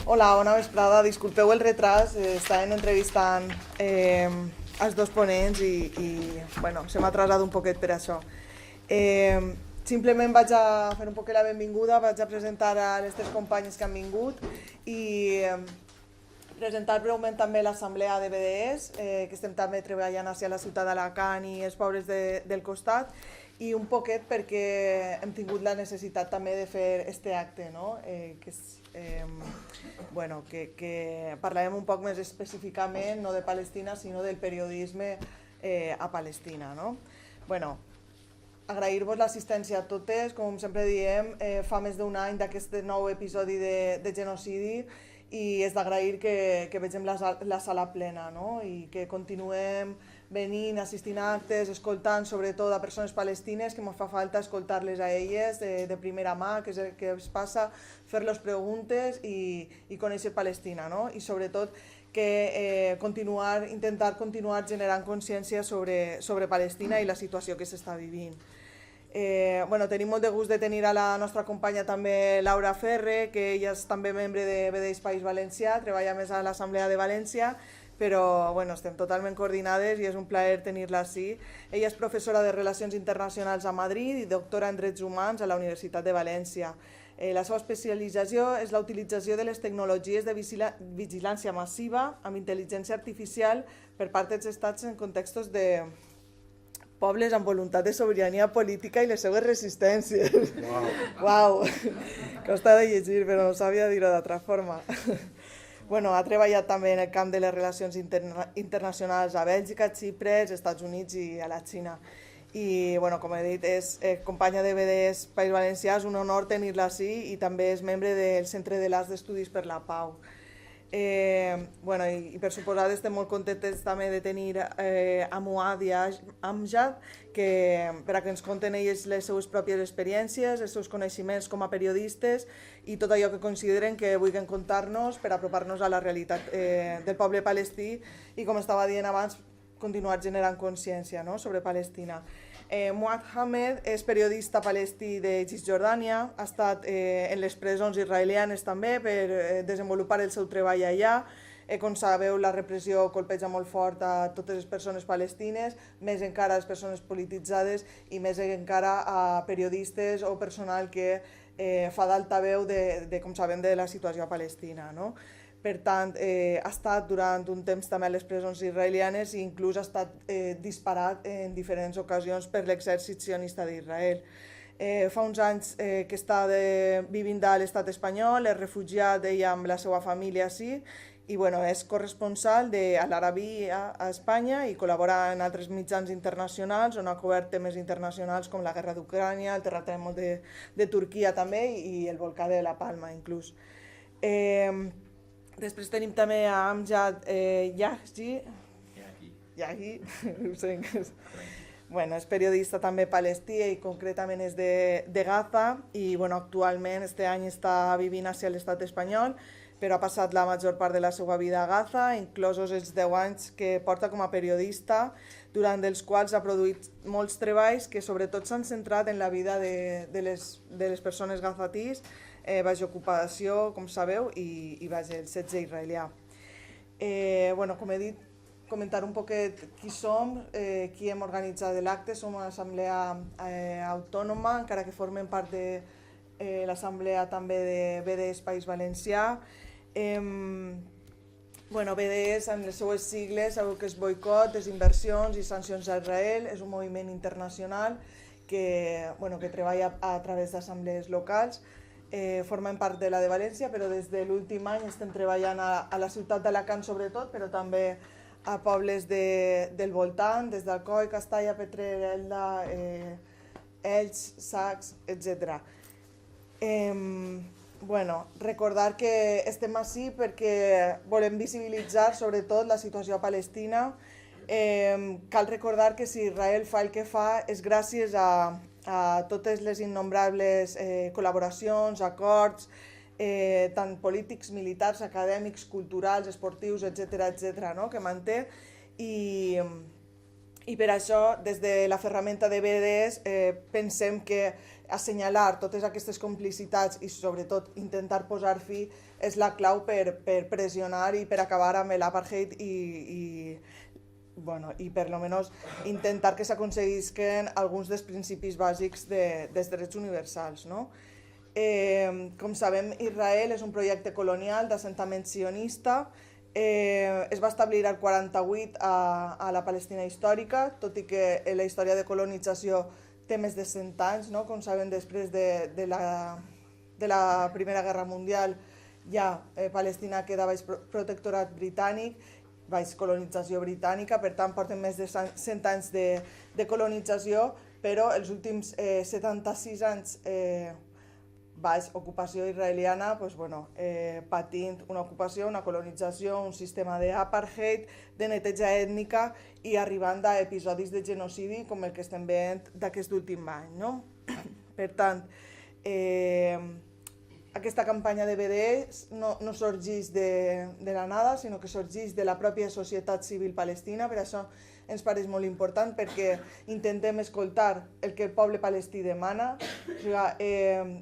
Hola, bona vesprada. Disculpeu el retras, estàvem entrevistant els dos ponents i bueno, se m'ha atrasat un poquet per això. Simplement vaig a fer un poquet la benvinguda, vaig a presentar a les tres companyes que han vingut i presentar breument també l'assemblea de BDS, que estem també treballant hacia la ciutat d'Alacant i els pobles del costat, i un poquet perquè hem tingut la necessitat també de fer este acte, no? Que parlarem un poc més específicament no de Palestina sinó del periodisme a Palestina, no? Bueno, agrair-vos l'assistència a totes, com sempre diem, fa més d'un any d'aquest nou episodi de genocidi i és d'agrair que vegem la sala plena, no? I que continuem venint, assistint a actes, escoltant sobretot a persones palestines, que ens fa falta escoltar-les a elles de primera mà, què és el que es passa, fer-los preguntes i conèixer Palestina, no? I sobretot que intentar continuar generant consciència sobre Palestina i la situació que s'està vivint. Tenim molt de gust de tenir a la nostra companya també Laura Ferre, que ella és també membre de BDS País Valencià, treballa més a l'Assemblea de València, però estem totalment coordinades i és un plaer tenir-la així. Ella és professora de Relacions Internacionals a Madrid i doctora en Drets Humans a la Universitat de València. La seva especialització és la utilització de les tecnologies de vigilància massiva amb intel·ligència artificial per part dels estats en contextos de pobles amb voluntat de sobirania política i les seves resistències. Uau! Costa de llegir, però no sabia dir-ho d'altra forma. Ha treballat també en el camp de les relacions internacionals a Bèlgica, Xipre, als Estats Units i a la Xina. I, com he dit, és companya de BDS País Valencià, és un honor tenir-la així i també és membre del Centre de l'Arts d'Estudis per la Pau. I per suposat estem molt contentes també de tenir a Muad i a Amjad, per a que ens conten ells les seues pròpies experiències, els seus coneixements com a periodistes i tot allò que consideren que vulguin contar-nos per apropar-nos a la realitat del poble palestí i, com estava dient abans, continuar generant consciència, no?, sobre Palestina. Muad Hamed és periodista palestí de Cisjordània, ha estat en les presons israelianes també per desenvolupar el seu treball allà. Com sabeu, la repressió colpeja molt fort a totes les persones palestines, més encara a les persones polititzades i més encara a periodistes o personal que fa d'altaveu com sabem, de la situació a Palestina, no? Per tant, ha estat durant un temps també a les presons israelianes i inclús ha estat disparat en diferents ocasions per l'exèrcit sionista d'Israel. Fa uns anys que està vivint a l'estat espanyol, és refugiat ella amb la seva família ací i és corresponsal de l'Arabí a Espanya i col·labora en altres mitjans internacionals on ha cobert temes internacionals com la guerra d'Ucrània, el terratrèmol de Turquia també i el volcà de la Palma inclús. Després tenim també a Amjad Yaghi, és periodista també palestí i concretament és de Gaza i actualment este any està vivint a l'estat espanyol, però ha passat la major part de la seva vida a Gaza, inclosos els 10 anys que porta com a periodista, durant els quals ha produït molts treballs que sobretot s'han centrat en la vida de les persones gazatís, baix ocupació, com sabeu, i baix el setge israelià. Com he dit, comentar un poquet qui som, qui hem organitzat l'acte. Som una assemblea autònoma, encara que formem part de l'assemblea també de BDS País Valencià. BDS, amb les seues sigles, sabeu que és boicot, desinversions i sancions a Israel, és un moviment internacional que treballa a través d'assemblees locals. Formem part de la de València, però des de l'últim any estem treballant a la ciutat d'Alacant sobretot, però també a pobles del voltant, des d'Alcoi, Castalla, Petrer, Elda, Elx, Sacs, etc. Recordar que estem ací perquè volem visibilitzar sobretot la situació a Palestina. Cal recordar que si Israel fa el que fa és gràcies a totes les innombrables col·laboracions, acords, tant polítics, militars, acadèmics, culturals, esportius, etc., que manté I per això, des de la ferramenta de BDS, pensem que assenyalar totes aquestes complicitats i sobretot intentar posar fi és la clau per pressionar i per acabar amb l'apartheid i per lo menos intentar que s'aconseguisquen alguns dels principis bàsics dels drets universals, no? Com sabem, Israel és un projecte colonial d'assentament sionista. Es va establir al 48 a la Palestina històrica, tot i que la història de colonització té més de 100 anys, no? Com sabem, després de la Primera Guerra Mundial ja Palestina queda baix protectorat britànic, baix colonització britànica, per tant porten més de 100 anys de colonització, però els últims 76 anys baix ocupació israeliana, patint una ocupació, una colonització, un sistema d'apartheid, de neteja ètnica i arribant a episodis de genocidi com el que estem veient d'aquest últim any, no? Per tant, aquesta campanya de BDS no sorgeix de la nada, sinó que sorgeix de la pròpia societat civil palestina. Per això ens pareix molt important, perquè intentem escoltar el que el poble palestí demana. O sigui,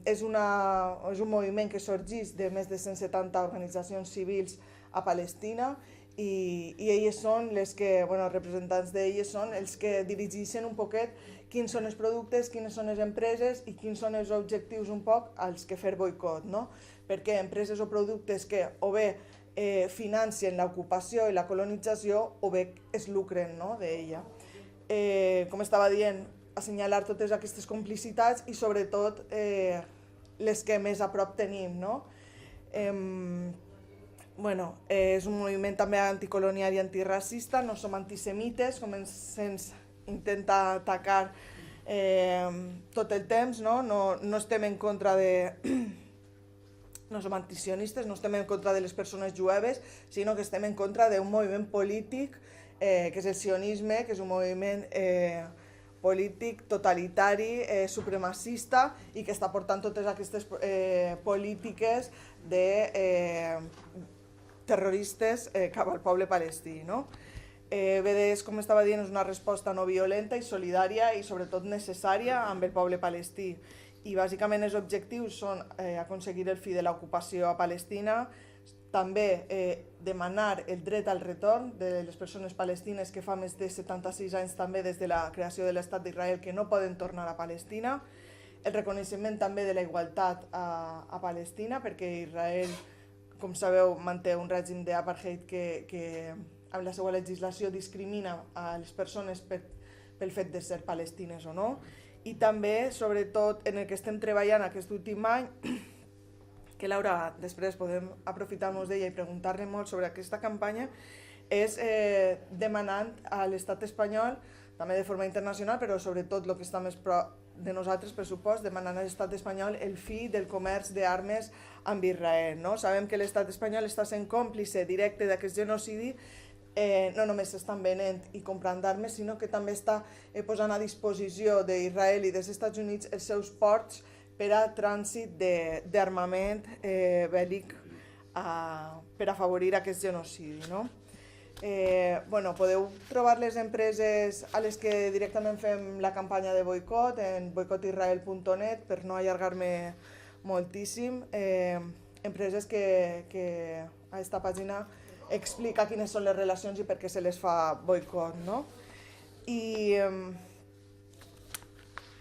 és un moviment que sorgeix de més de 170 organitzacions civils a Palestina i elles són les que, representants d'elles són els que dirigeixen un poquet quins són els productes, quines són les empreses i quins són els objectius un poc als que fer boicot, no? Perquè empreses o productes que o bé financien l'ocupació i la colonització o bé es lucren, no, d'ella. Com estava dient, assenyalar totes aquestes complicitats i sobretot les que més a prop tenim, no? És un moviment també anticolonial i antiracista, no som antisemites, com se'ns intenta atacar tot el temps, no? No estem en contra no som antisionistes, no estem en contra de les persones jueves, sinó que estem en contra d'un moviment polític que és el sionisme, que és un moviment polític, totalitari, supremacista i que està portant totes aquestes polítiques de terroristes cap al poble palestí, no? BDS, com estava dient, és una resposta no violenta i solidària i sobretot necessària amb el poble palestí. I bàsicament els objectius són aconseguir el fi de l'ocupació a Palestina, també demanar el dret al retorn de les persones palestines que fa més de 76 anys també des de la creació de l'Estat d'Israel que no poden tornar a Palestina, el reconeixement també de la igualtat a Palestina, perquè Israel, com sabeu, manté un règim d'apartheid que amb la seva legislació discrimina a les persones pel fet de ser palestines o no, i també, sobretot, en el que estem treballant aquest últim any, que Laura després podem aprofitar-nos d'ella i preguntar-li molt sobre aquesta campanya, és demanant a l'estat espanyol, també de forma internacional, però sobretot el que està més prop de nosaltres, per supost, demanant a l'estat espanyol el fi del comerç d'armes amb Israel, no? Sabem que l'estat espanyol està sent còmplice directe d'aquest genocidi, no només s'estan venent i comprant armes, sinó que també està posant a disposició d'Israel i dels Estats Units els seus ports per a trànsit d'armament bèl·lic per afavorir aquest genocidi, no? Podeu trobar les empreses a les que directament fem la campanya de boicot en boicotisrael.net, per no allargar-me moltíssim. Empreses que a aquesta pàgina explica quines són les relacions i per què se les fa boicot, no? I,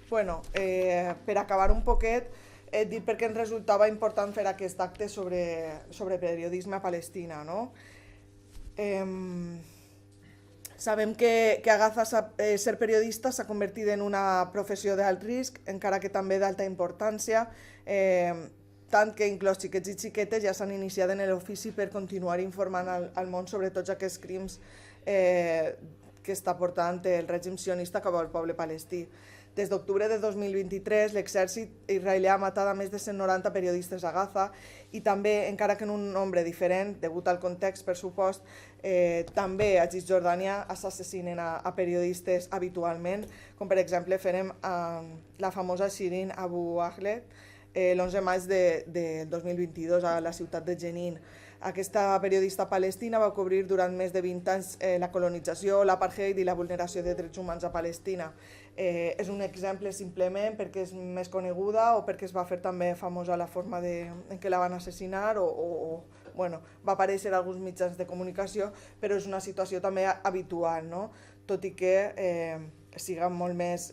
per acabar un poquet, he dit per què ens resultava important fer aquest acte sobre periodisme a Palestina, no? Sabem que agafar ser periodista s'ha convertit en una professió d'alt risc, encara que també d'alta importància, tant que inclús xiquets i xiquetes ja s'han iniciat en l'ofici per continuar informant al món sobre tots aquests crims que està portant el règim sionista cap al poble palestí. Des d'octubre de 2023, l'exèrcit israelià ha matat a més de 190 periodistes a Gaza i també, encara que en un nombre diferent, degut al context, per supost, també a Cisjordània s'assassinen a periodistes habitualment, com per exemple farem la famosa Shirin Abu Akleh, l'11 de maig del 2022 a la ciutat de Jenin. Aquesta periodista palestina va cobrir durant més de 20 anys la colonització, l'apartheid i la vulneració de drets humans a Palestina. És un exemple simplement perquè és més coneguda o perquè es va fer també famosa la forma en què la van assassinar bueno, va aparèixer a alguns mitjans de comunicació, però és una situació també habitual, no? Tot i que siga molt més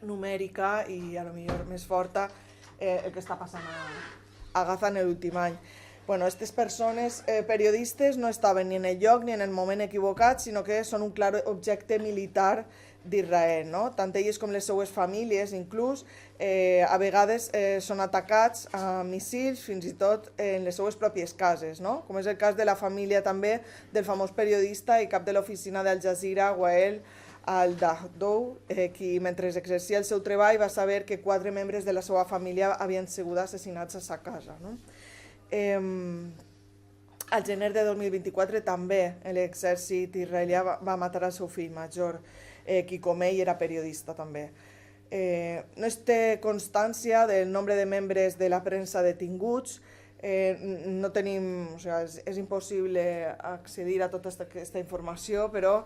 numèrica i a lo millor més forta el que està passant a Gaza en l'últim any. Bueno, aquestes persones periodistes no estaven ni en el lloc ni en el moment equivocat, sinó que són un clar objecte militar d'Israel, no? Tant elles com les seues famílies, inclús, a vegades són atacats amb missils, fins i tot en les seues pròpies cases, no? Com és el cas de la família també del famós periodista i cap de l'oficina d'Al Jazeera, Wael al-Dahdoh, qui mentre exercia el seu treball va saber que 4 membres de la seva família havien sigut assassinats a sa casa, no? Al gener de 2024 també l'exèrcit israelià va matar el seu fill major, qui com ell era periodista també. No es té constància del nombre de membres de la premsa detinguts, no tenim, o sigui, és impossible accedir a tota aquesta informació, però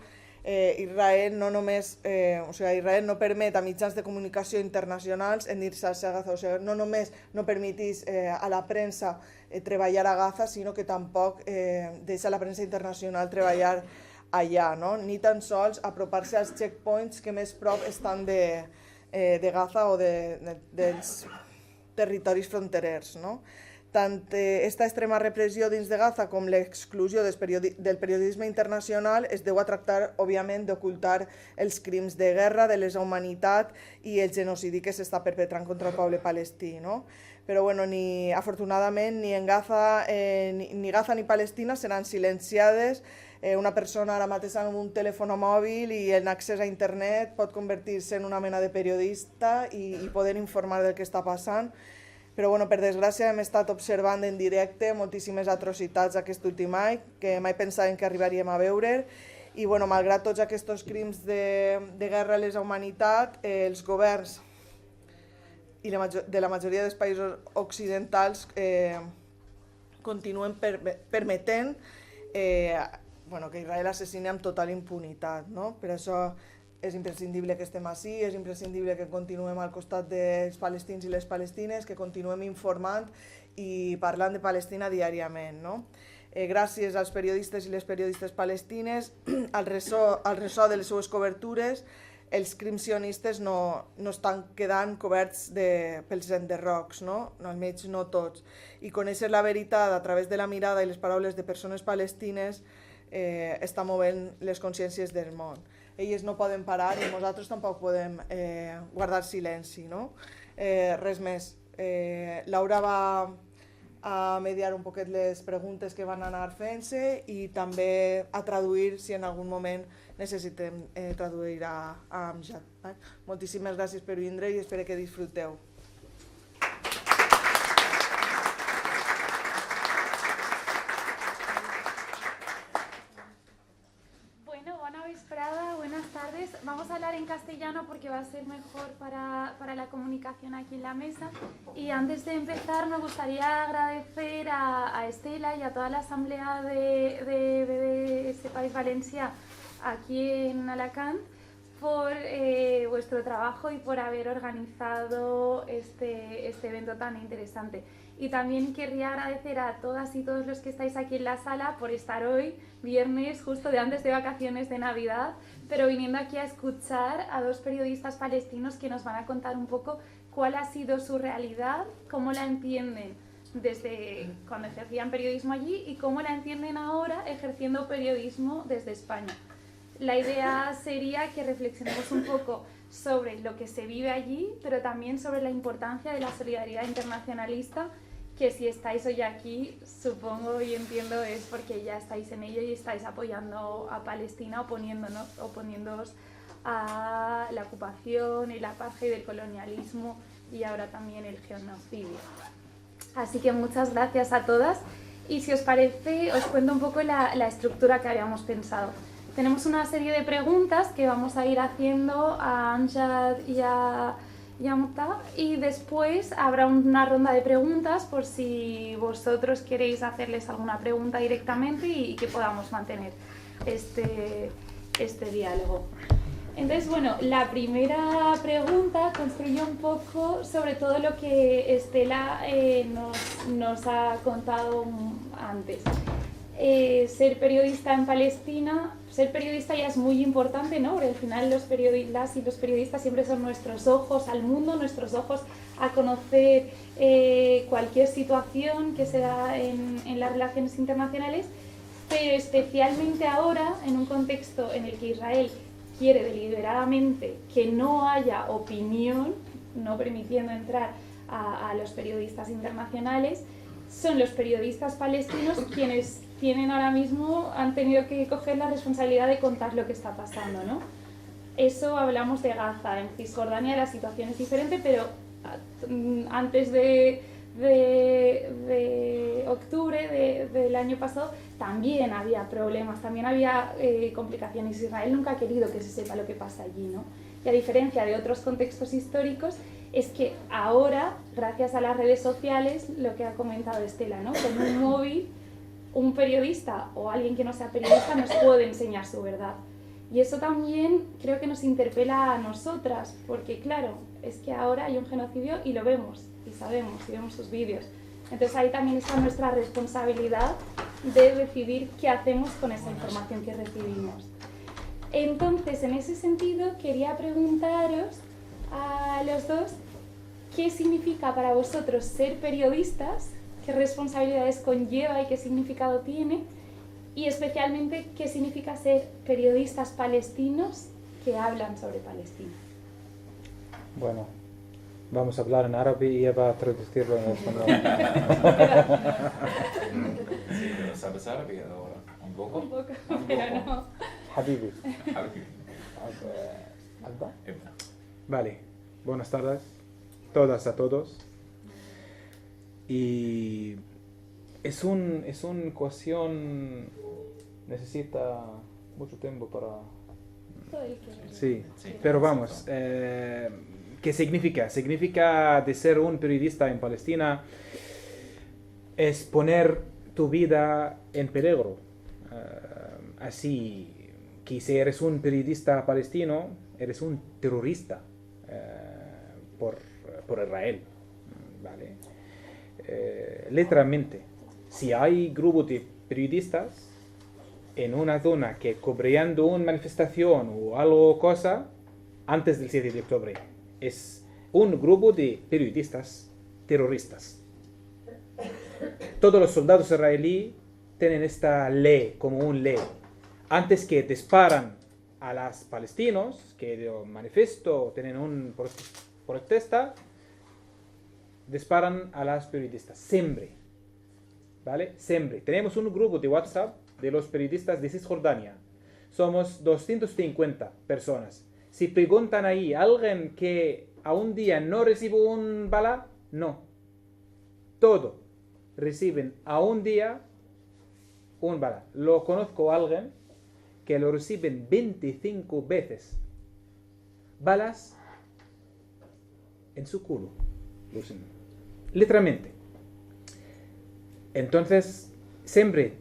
Israel no només, Israel no permet a mitjans de comunicació internacionals endur-se a Gaza, o sigui, no només no permetís a la premsa treballar a Gaza, sinó que tampoc deixa la premsa internacional treballar allà, no? Ni tan sols apropar-se als checkpoints que més prop estan de Gaza o dels territoris fronterers, no? Tant aquesta extrema repressió dins de Gaza com l'exclusió del periodisme internacional es deu a tractar, òbviament, d'ocultar els crims de guerra, de lesa humanitat i el genocidi que s'està perpetrant contra el poble palestí, no? Però, bueno, afortunadament, ni Gaza ni Palestina seran silenciades. Una persona ara mateix amb un telèfon mòbil i en accés a internet pot convertir-se en una mena de periodista i poder informar del que està passant. Però, bueno, per desgràcia, hem estat observant en directe moltíssimes atrocitats aquest últim any que mai pensàvem que arribaríem a veure. I, bueno, malgrat tots aquests crims de guerra a la humanitat, els governs de la majoria dels països occidentals continuen permetent que Israel assassini amb total impunitat, no? Per això és imprescindible que estem ací, és imprescindible que continuem al costat dels palestins i les palestines, que continuem informant i parlant de Palestina diàriament, no? Gràcies als periodistes i les periodistes palestines, al ressò de les seues cobertures, els crims sionistes no estan quedant coberts pels enderrocs, no? Almenys no tots. I conèixer la veritat a través de la mirada i les paraules de persones palestines està movent les consciències del món. Elles no poden parar i nosaltres tampoc podem guardar silenci, no? Res més. Laura va a mediar un poquet les preguntes que van anar fent-se i també a traduir si en algun moment necessitem traduir a Amjad. Moltíssimes gràcies per vindre i espero que disfruteu. Buenas tardes. Vamos a hablar en castellano porque va a ser mejor para la comunicación aquí en la mesa. Y antes de empezar me gustaría agradecer a Estela y a toda la asamblea de este país Valencia aquí en Alacant por vuestro trabajo y por haber organizado este evento tan interesante. Y también querría agradecer a todas y todos los que estáis aquí en la sala por estar hoy, viernes, justo de antes de vacaciones de Navidad, pero viniendo aquí a escuchar a 2 periodistas palestinos que nos van a contar un poco cuál ha sido su realidad, cómo la entienden desde cuando ejercían periodismo allí y cómo la entienden ahora ejerciendo periodismo desde España. La idea sería que reflexionemos un poco sobre lo que se vive allí, pero también sobre la importancia de la solidaridad internacionalista, que si estáis hoy aquí, supongo y entiendo es porque ya estáis en ello y estáis apoyando a Palestina, oponiéndoos a la ocupación, el apartheid del colonialismo y ahora también el genocidio. Así que muchas gracias a todas y si os parece os cuento un poco la estructura que habíamos pensado. Tenemos una serie de preguntas que vamos a ir haciendo a Amjad y Yamta, y después habrá una ronda de preguntas por si vosotros queréis hacerles alguna pregunta directamente y que podamos mantener este diálogo. Entonces, bueno, la primera pregunta construye un poco sobre todo lo que Estela nos ha contado antes. Ser periodista en Palestina, ser periodista ya es muy importante, ¿no? Porque al final las y los periodistas siempre son nuestros ojos al mundo, nuestros ojos a conocer cualquier situación que se da en las relaciones internacionales, pero especialmente ahora, en un contexto en el que Israel quiere deliberadamente que no haya opinión, no permitiendo entrar a los periodistas internacionales, son los periodistas palestinos quienes han tenido que coger la responsabilidad de contar lo que está pasando, ¿no? Eso hablamos de Gaza. En Cisjordania la situación es diferente, pero antes de octubre del año pasado también había problemas, también había complicaciones. Israel nunca ha querido que se sepa lo que pasa allí, ¿no? Y a diferencia de otros contextos históricos, es que ahora, gracias a las redes sociales, lo que ha comentado Estela, ¿no? Con un móvil, un periodista o alguien que no sea periodista nos puede enseñar su verdad. Y eso también creo que nos interpela a nosotras, porque claro, es que ahora hay un genocidio y lo vemos, y sabemos, y vemos sus vídeos. Entonces ahí también está nuestra responsabilidad de decidir qué hacemos con esa información que recibimos. Entonces, en ese sentido, quería preguntaros a los dos qué significa para vosotros ser periodistas, qué responsabilidades conlleva y qué significado tiene, y especialmente qué significa ser periodistas palestinos que hablan sobre Palestina. Bueno, vamos a hablar en árabe y ella va a traducirlo en español. Sí, pero ¿sabes árabe ahora? ¿Un poco? Un poco, pero no. Habibi. Habibi. ¿Alba? Ibna. Vale, buenas tardes, todas a todos. Y es una cuestión, necesita mucho tiempo para... Sí, Sí. pero vamos, ¿qué significa? Significa de ser un periodista en Palestina es poner tu vida en peligro. Así que si eres un periodista palestino, eres un terrorista por Israel, ¿vale? Literalmente, si hay grupos de periodistas en una zona que cubriendo una manifestación o algo cosa antes del 7 de octubre, es un grupo de periodistas terroristas. Todos los soldados israelíes tienen esta ley como una ley. Antes que disparan a los palestinos que manifiesto tienen una protesta, disparan a los periodistas siempre, ¿vale? Siempre. Tenemos un grupo de WhatsApp de los periodistas de Cisjordania. Somos 250 personas. Si preguntan ahí a alguien que a un día no recibe un bala, no. Todo reciben a un día un bala. Lo conozco a alguien que lo reciben 25 veces. Balas en su culo. Literalmente. Entonces, siempre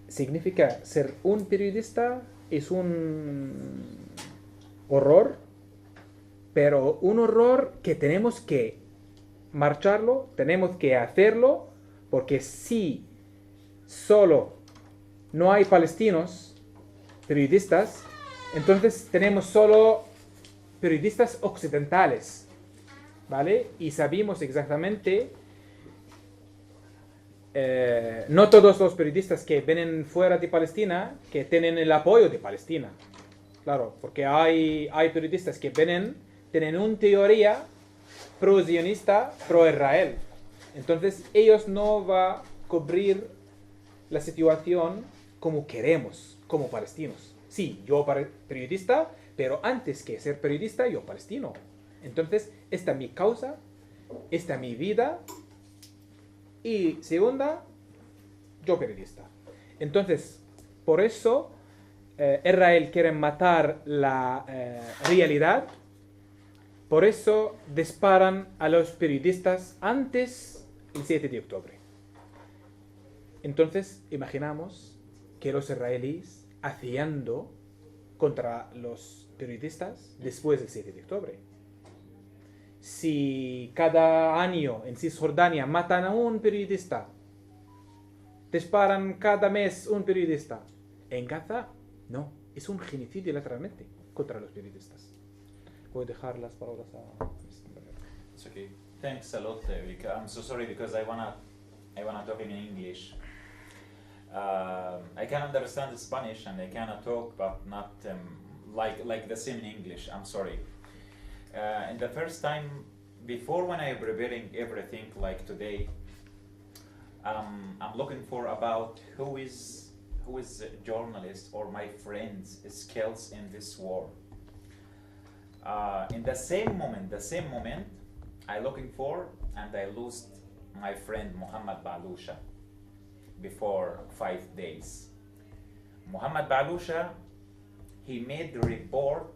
significa ser un periodista es un horror, pero un horror que tenemos que marcharlo, tenemos que hacerlo, porque si solo no hay palestinos periodistas, entonces tenemos solo periodistas occidentales, ¿vale? Y sabemos exactamente, no todos los periodistas que vienen fuera de Palestina que tienen el apoyo de Palestina, claro, porque hay periodistas que vienen, tienen una teoría pro-zionista, pro-Israel, entonces ellos no van a cubrir la situación como queremos, como palestinos. Sí, yo periodista, pero antes que ser periodista, yo palestino. Entonces, esta es mi causa, esta es mi vida, y segunda, yo periodista. Entonces, por eso, Israel quiere matar la realidad Por eso disparan a los periodistas antes del 7 de octubre. Entonces, imaginamos que los israelíes haciendo contra los periodistas después del 7 de octubre. Si cada año en Cisjordania matan a un periodista, disparan cada mes un periodista, en Gaza, no, es un genocidio literalmente contra los periodistas. Voy a dejar las palabras a... It's okay. Thanks a lot, Vika. I'm so sorry because I wanna talk in English. I can understand Spanish and I can talk, but not like the same in English. I'm sorry. And the first time, before when I preparing everything like today, I'm looking for about who is a journalist or my friends' skills in this war. In the same moment, I looking for and I lost my friend Muhammad Balusha before 5 days. Muhammad Balusha, he made the report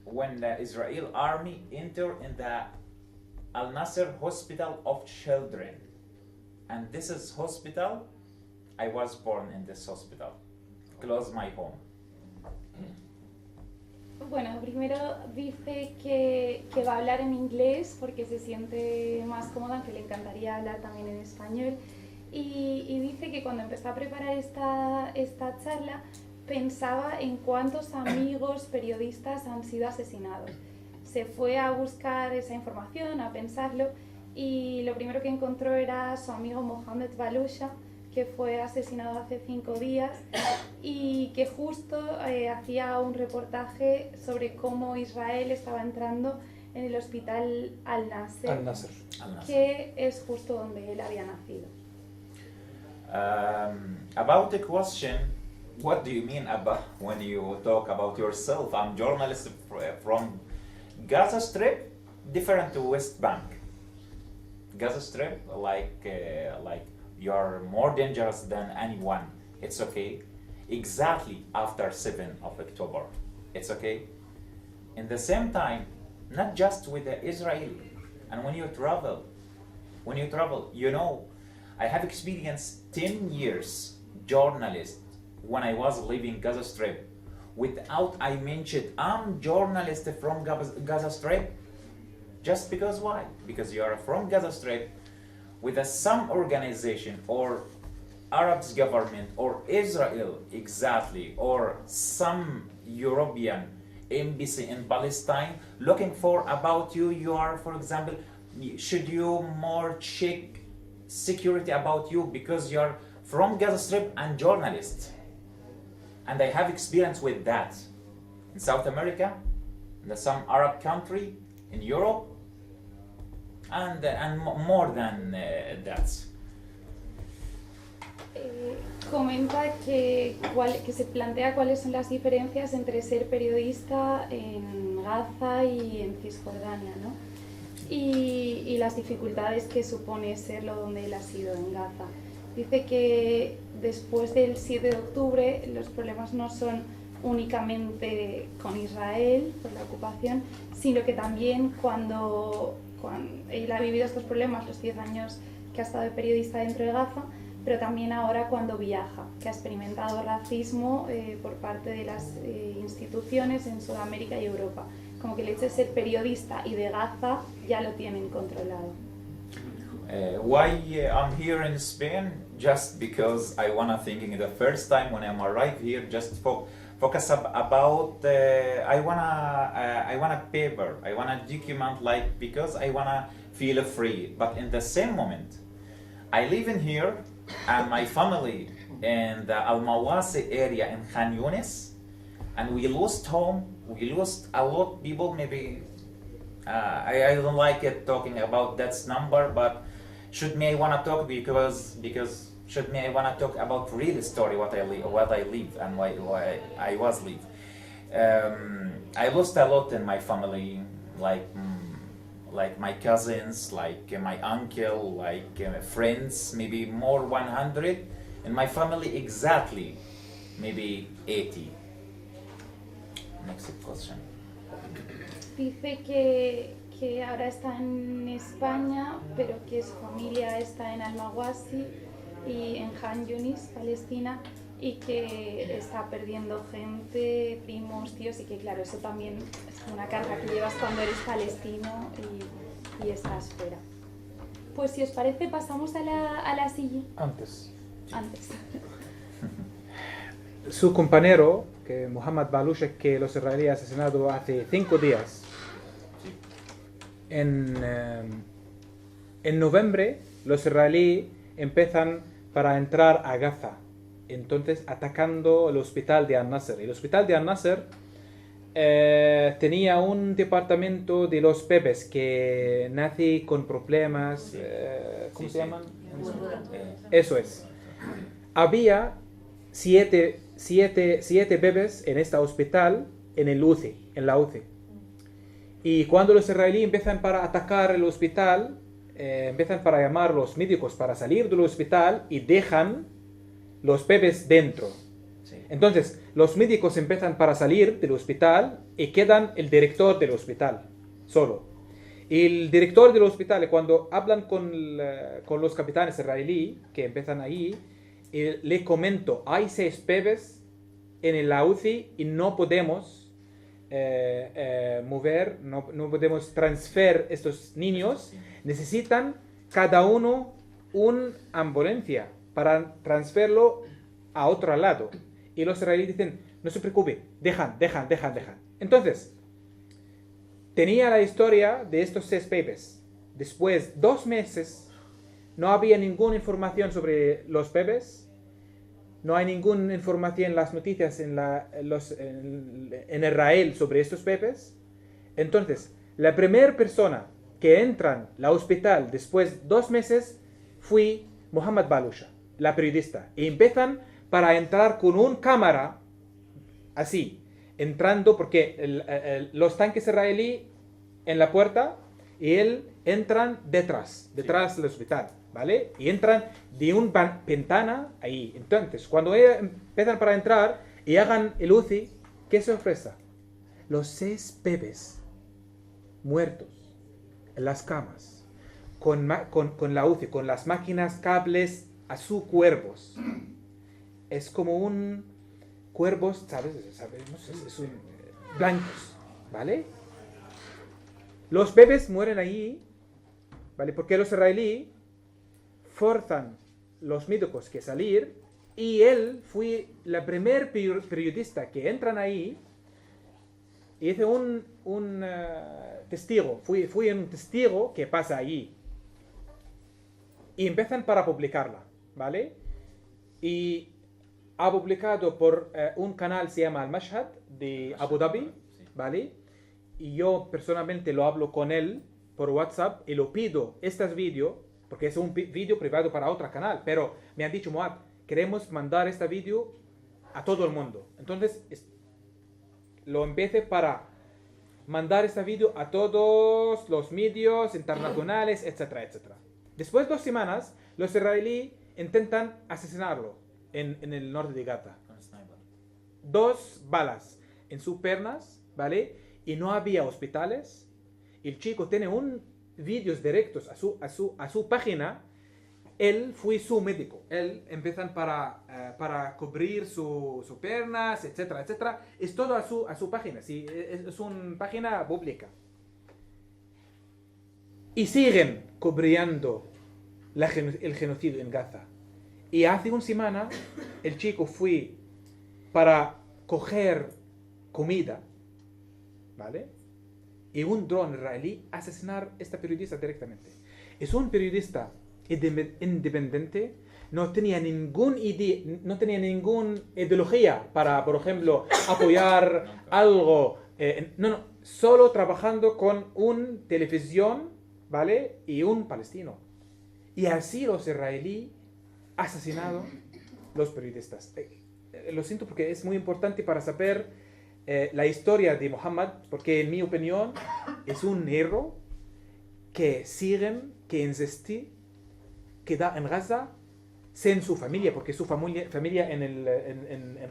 when the Israel army entered in the Al Nasser Hospital of Children. And this is hospital, I was born in this hospital, close my home. Bueno, primero dice que va a hablar en inglés porque se siente más cómoda, aunque le encantaría hablar también en español. Y dice que cuando empezó a preparar esta charla pensaba en cuántos amigos periodistas han sido asesinados. Se fue a buscar esa información, a pensarlo, y lo primero que encontró era su amigo Mohamed Balusha, que fue asesinado hace 5 días y que justo hacía un reportaje sobre cómo Israel estaba entrando en el hospital Al-Nasser, que es justo donde él había nacido. About the question, what do you mean about when you talk about yourself? I'm journalist from Gaza Strip, different to West Bank. Gaza Strip, like you're more dangerous than anyone. It's okay. Exactly after 7 of October. It's okay. In the same time, not just with the Israeli. And when you travel, you know, I have experienced 10 years journalist when I was living Gaza Strip. Without I mentioned I'm journalist from Gaza Strip. Just because why? Because you are from Gaza Strip with some organization or Arab's government or Israel exactly or some European embassy in Palestine looking for about you. You are, for example, should you more check security about you because you are from Gaza Strip and journalist. And I have experience with that in South America, in some Arab country, in Europe, and more than that. Comenta que se plantea cuáles son las diferencias entre ser periodista en Gaza y en Cisjordania, ¿no? Y las dificultades que supone serlo donde él ha sido, en Gaza. Dice que después del 7 de octubre los problemas no son únicamente con Israel por la ocupación, sino que también cuando él ha vivido estos problemas los 10 años que ha estado de periodista dentro de Gaza, pero también ahora cuando viaja, que ha experimentado racismo por parte de las instituciones en Sudamérica y Europa. Como que el hecho de ser periodista y de Gaza ya lo tienen controlado. Why I'm here in Spain? Just because I wanna thinking the first time when I'm arrived here, just focus about I wanna paper, I wanna document like because I wanna feel free. But in the same moment, I live in here and my family in the Al Mawasi area in Khan Yunis, and we lost home. We lost a lot of people. Maybe I don't like it talking about that number, but should me I wanna talk because should me I wanna talk about real story what I live and why I was live. I lost a lot in my family, like my cousins, like my uncle, like friends, maybe more 100. In my family exactly, maybe 80. Next question. Dice que ahora está en España, pero que su familia está en Al-Mawasi y en Khan Yunis, Palestina, y que está perdiendo gente, primos, tíos, y que claro, eso también es una carga que llevas cuando eres palestino y estás fuera. Pues si os parece, pasamos a la siguiente. Antes. Antes. Su compañero, que Mohammed Baluch, que los israelíes asesinado hace 5 días. En noviembre, los israelíes empiezan para entrar a Gaza, entonces atacando el hospital de Al-Nasser. El hospital de Al-Nasser tenía un departamento de los bebés que nace con problemas, ¿cómo se llaman? Eso es. Había 7 bebés en este hospital, en la UCI. Y cuando los israelíes empiezan para atacar el hospital, empiezan para llamar a los médicos para salir del hospital y dejan los bebés dentro. Sí. Entonces, los médicos empiezan para salir del hospital y quedan el director del hospital solo. Y el director del hospital, cuando hablan con los capitanes israelíes que empiezan ahí, le comento, hay 6 bebés en el UCI y no podemos mover, no podemos transferir estos niños. Necesitan cada uno una ambulancia para transferirlo a otro lado. Y los israelíes dicen, no se preocupe, dejan. Entonces, tenía la historia de estos 6 bebés. Después, 2 meses, no había ninguna información sobre los bebés. No hay ninguna información en las noticias en Israel sobre estos bebés. Entonces, la primera persona que entra al hospital después de 2 meses fue Mohammed Baluch, la periodista. Y empiezan para entrar con una cámara, así, entrando porque los tanques israelíes en la puerta y él entran detrás del hospital. ¿Vale? Y entran de una ventana ahí. Entonces, cuando empiezan para entrar y hagan el UCI, ¿qué sorpresa? Los 6 bebés muertos en las camas, con la UCI, con las máquinas, cables a sus cuerpos. Es como un cuervos, ¿sabes? No sé, es un blancos, ¿vale? Los bebés mueren ahí, ¿vale? Porque los israelíes forzan los médicos que salir y él fue la primer periodista que entran ahí y hizo un testigo, fue un testigo que pasa allí y empiezan para publicarla, ¿vale? Y ha publicado por un canal se llama Al-Mashhad de Abu Dhabi, ¿vale? Y yo personalmente lo hablo con él por WhatsApp y lo pido estos vídeos porque es un vídeo privado para otro canal, pero me han dicho, Moab, queremos mandar este vídeo a todo el mundo. Entonces, lo empecé para mandar este vídeo a todos los medios internacionales, etcétera, etcétera. Después de 2 semanas, los israelíes intentan asesinarlo en el norte de Gaza. 2 balas en sus piernas, ¿vale? Y no había hospitales. El chico tiene vídeos directos a su página. Él fue su médico. Él empiezan para cubrir sus piernas, etcétera, etcétera. Es todo a su página. Sí, es una página pública. Y siguen cubriendo el genocidio en Gaza. Y hace 1 semana el chico fue para coger comida, ¿vale? Y un dron israelí asesinar a esta periodista directamente. Es un periodista independiente, no tenía ninguna ideología para, por ejemplo, apoyar algo. No, solo trabajando con una televisión, ¿vale? Y un palestino. Y así los israelíes asesinaron los periodistas. Lo siento porque es muy importante para saber la historia de Mohammed, porque en mi opinión es un héroe que insiste, que da en Gaza sin su familia, porque su familia en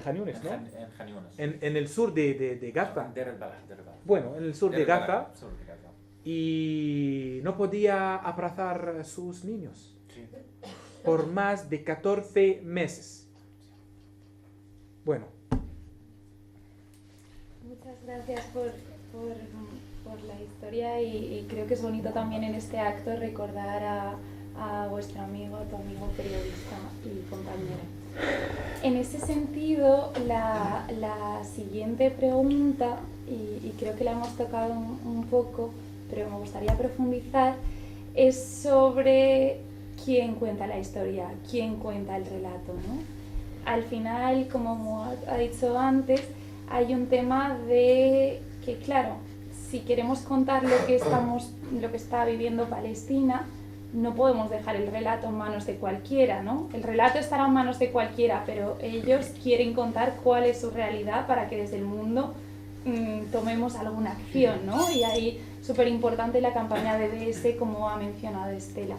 Khan Yunis, ¿no? En Khan Yunis. En el sur de Gaza. Deir el-Balah. Bueno, en el sur de Gaza. Sur de Gaza. Y no podía abrazar a sus niños Sí. por más de 14 meses. Bueno, Muchas gracias por la historia y creo que es bonito también en este acto recordar a vuestro amigo, tu amigo periodista y compañero. En ese sentido, la siguiente pregunta, y creo que la hemos tocado un poco, pero me gustaría profundizar, es sobre quién cuenta la historia, quién cuenta el relato, ¿no? Al final, como ha dicho antes, hay un tema de que, claro, si queremos contar lo que está viviendo Palestina, no podemos dejar el relato en manos de cualquiera, ¿no? El relato estará en manos de cualquiera, pero ellos quieren contar cuál es su realidad para que desde el mundo tomemos alguna acción, ¿no? Y ahí súper importante la campaña de BS, como ha mencionado Estela.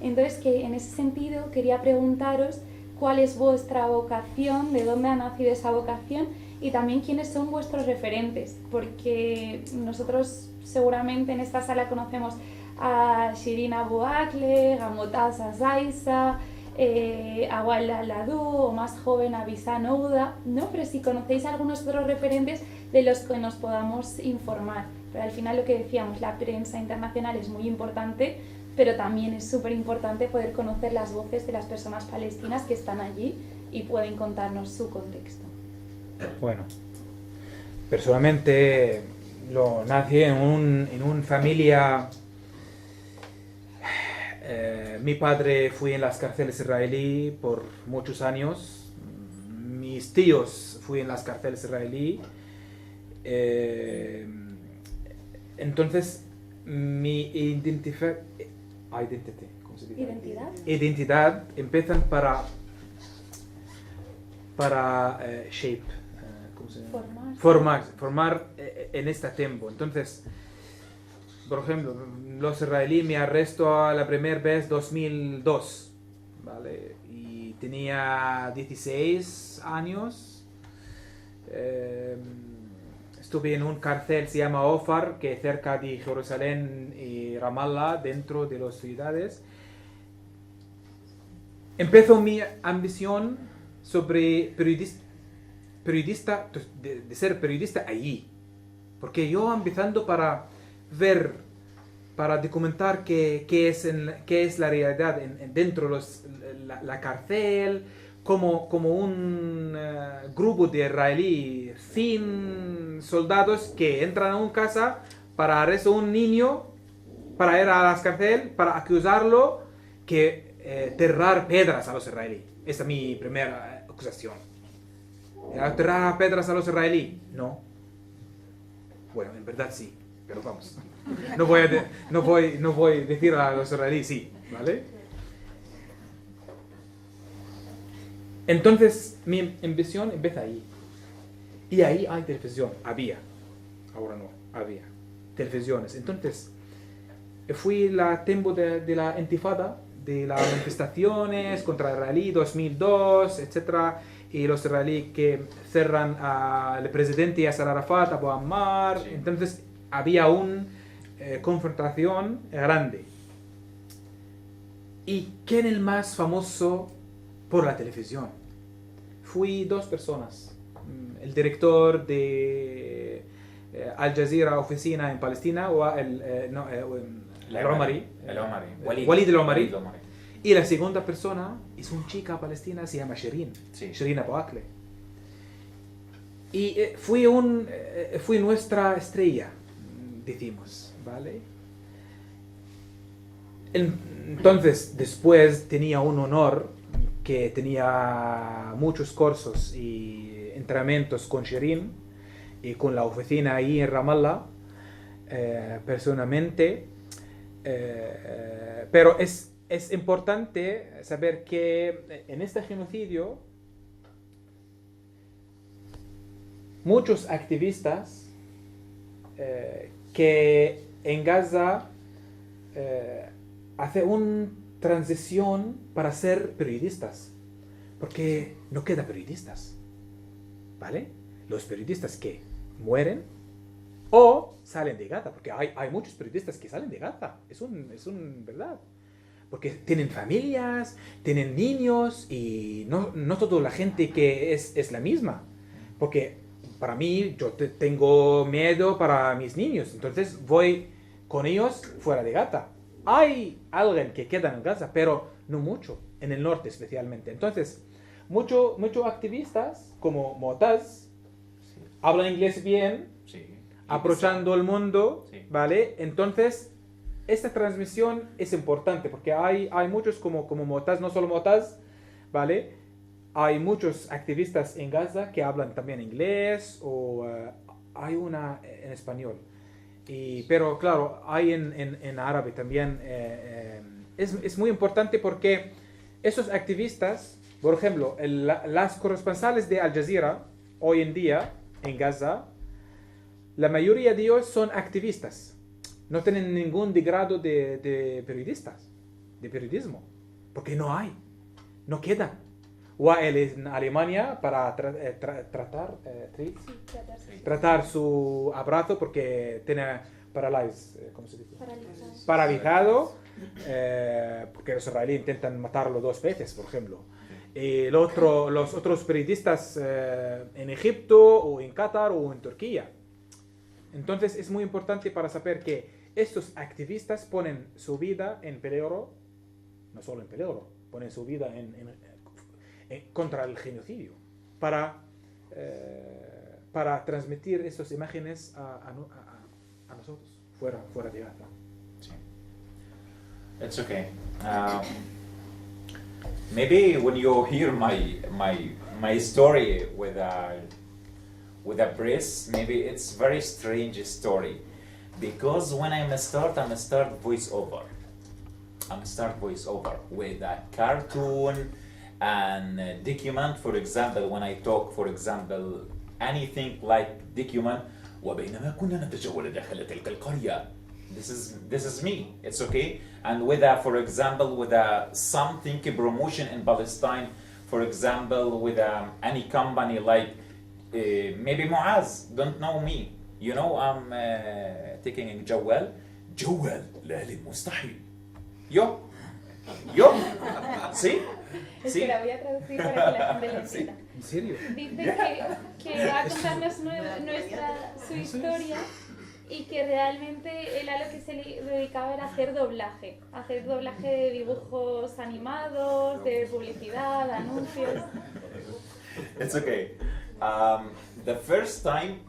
Entonces, que en ese sentido quería preguntaros cuál es vuestra vocación, de dónde ha nacido esa vocación y también quiénes son vuestros referentes, porque nosotros seguramente en esta sala conocemos a Shirin Abu Akleh, a Motaz Azaisa, a Walda Ladou, o más joven a Bisan Ouda, ¿no? Pero si conocéis algunos otros referentes de los que nos podamos informar. Pero al final lo que decíamos, la prensa internacional es muy importante, pero también es súper importante poder conocer las voces de las personas palestinas que están allí y pueden contarnos su contexto. bueno. Personalmente nací en una familia. Mi padre fue en las cárceles israelí por muchos años. Mis tíos fui en las cárceles israelí. Entonces, mi identidad empiezan para shape, ¿cómo se llama? Formar en este tiempo. Entonces, por ejemplo, los israelíes me arrestó la primera vez 2002, ¿vale? Y tenía 16 años. Estuve en un cárcel, se llama Ofar, que es cerca de Jerusalén y Ramallah, dentro de las ciudades. Empezó mi ambición sobre periodista, de ser periodista allí. Porque yo empezando para ver, para documentar qué es la realidad dentro de la cárcel, como un grupo de israelíes sin soldados que entran a una casa para arrestar a un niño, para ir a la cárcel, para acusarlo que tirar piedras a los israelíes. Esa es mi primera acusación. ¿Tirar piedras a los israelíes? No. Bueno, en verdad sí, pero vamos. No voy a decir a los israelíes sí, ¿vale? Entonces, mi ambición empieza ahí. Y ahí hay televisión. Había. Ahora no. Había. Televisiones. Entonces, fui la tiempo de la intifada, de las manifestaciones contra Israelí, 2002, etc. Y los israelíes que cerran al presidente Yasser Arafat, Abu Ammar. Sí. Entonces, había una confrontación grande. ¿Y quién es el más famoso por la televisión? Fui dos personas. El director de Al Jazeera oficina en Palestina, o el Omari. Walid el-Omari. Y la segunda persona es una chica palestina, se llama Shirin. Sí. Shirin Abu Akleh. Y fui nuestra estrella, decimos, ¿vale? Entonces, después tenía un honor que tenía muchos cursos y entrenamientos con Shirin y con la oficina ahí en Ramallah, personalmente. Pero es importante saber que en este genocidio muchos activistas que en Gaza hacen un transición para ser periodistas, porque no quedan periodistas, ¿vale? Los periodistas que mueren o salen de Gaza, porque hay muchos periodistas que salen de Gaza, es un verdad, porque tienen familias, tienen niños y no toda la gente que es la misma, porque para mí yo tengo miedo para mis niños, entonces voy con ellos fuera de Gaza. Hay alguien que queda en Gaza, pero no mucho, en el norte especialmente. Entonces, muchos activistas como Motaz hablan inglés bien, Sí. aprovechando el mundo, Sí. ¿vale? Entonces, esta transmisión es importante porque hay muchos como Motaz, no solo Motaz, ¿vale? Hay muchos activistas en Gaza que hablan también inglés o hay una en español. Pero claro, hay en árabe también. Es muy importante porque esos activistas, por ejemplo, las corresponsales de Al Jazeera hoy en día en Gaza, la mayoría de ellos son activistas. No tienen ningún grado de periodistas, de periodismo, porque no hay, no quedan. O él en Alemania para tratar su abrazo porque tiene ¿cómo se dice? Paralizado, porque los israelíes intentan matarlo 2 veces, por ejemplo. Los otros periodistas en Egipto o en Qatar o en Turquía. Entonces es muy importante para saber que estos activistas ponen su vida en peligro, no solo en peligro, ponen su vida contra el genocidio para transmitir estas imágenes a nosotros fuera de Gaza. It's okay. Maybe when you hear my story with a brace, maybe it's very strange story, because when I'm start voiceover. I'm start voiceover with a cartoon and document. For example, when I talk, for example, anything like document. وبينما كنا نتجول داخل تلك القرية. This is me. It's okay. And with for example, with something promotion in Palestine, for example, with any company like maybe Muaz don't know me. You know, I'm taking Jawal لا للمستحيل. Yo. ¿Sí? Es que la voy a traducir para que la gente lo entienda. ¿En serio? Dice que va a contarnos su historia y que realmente él a lo que se dedicaba era hacer doblaje de dibujos animados, de publicidad, de anuncios. It's okay. The first time,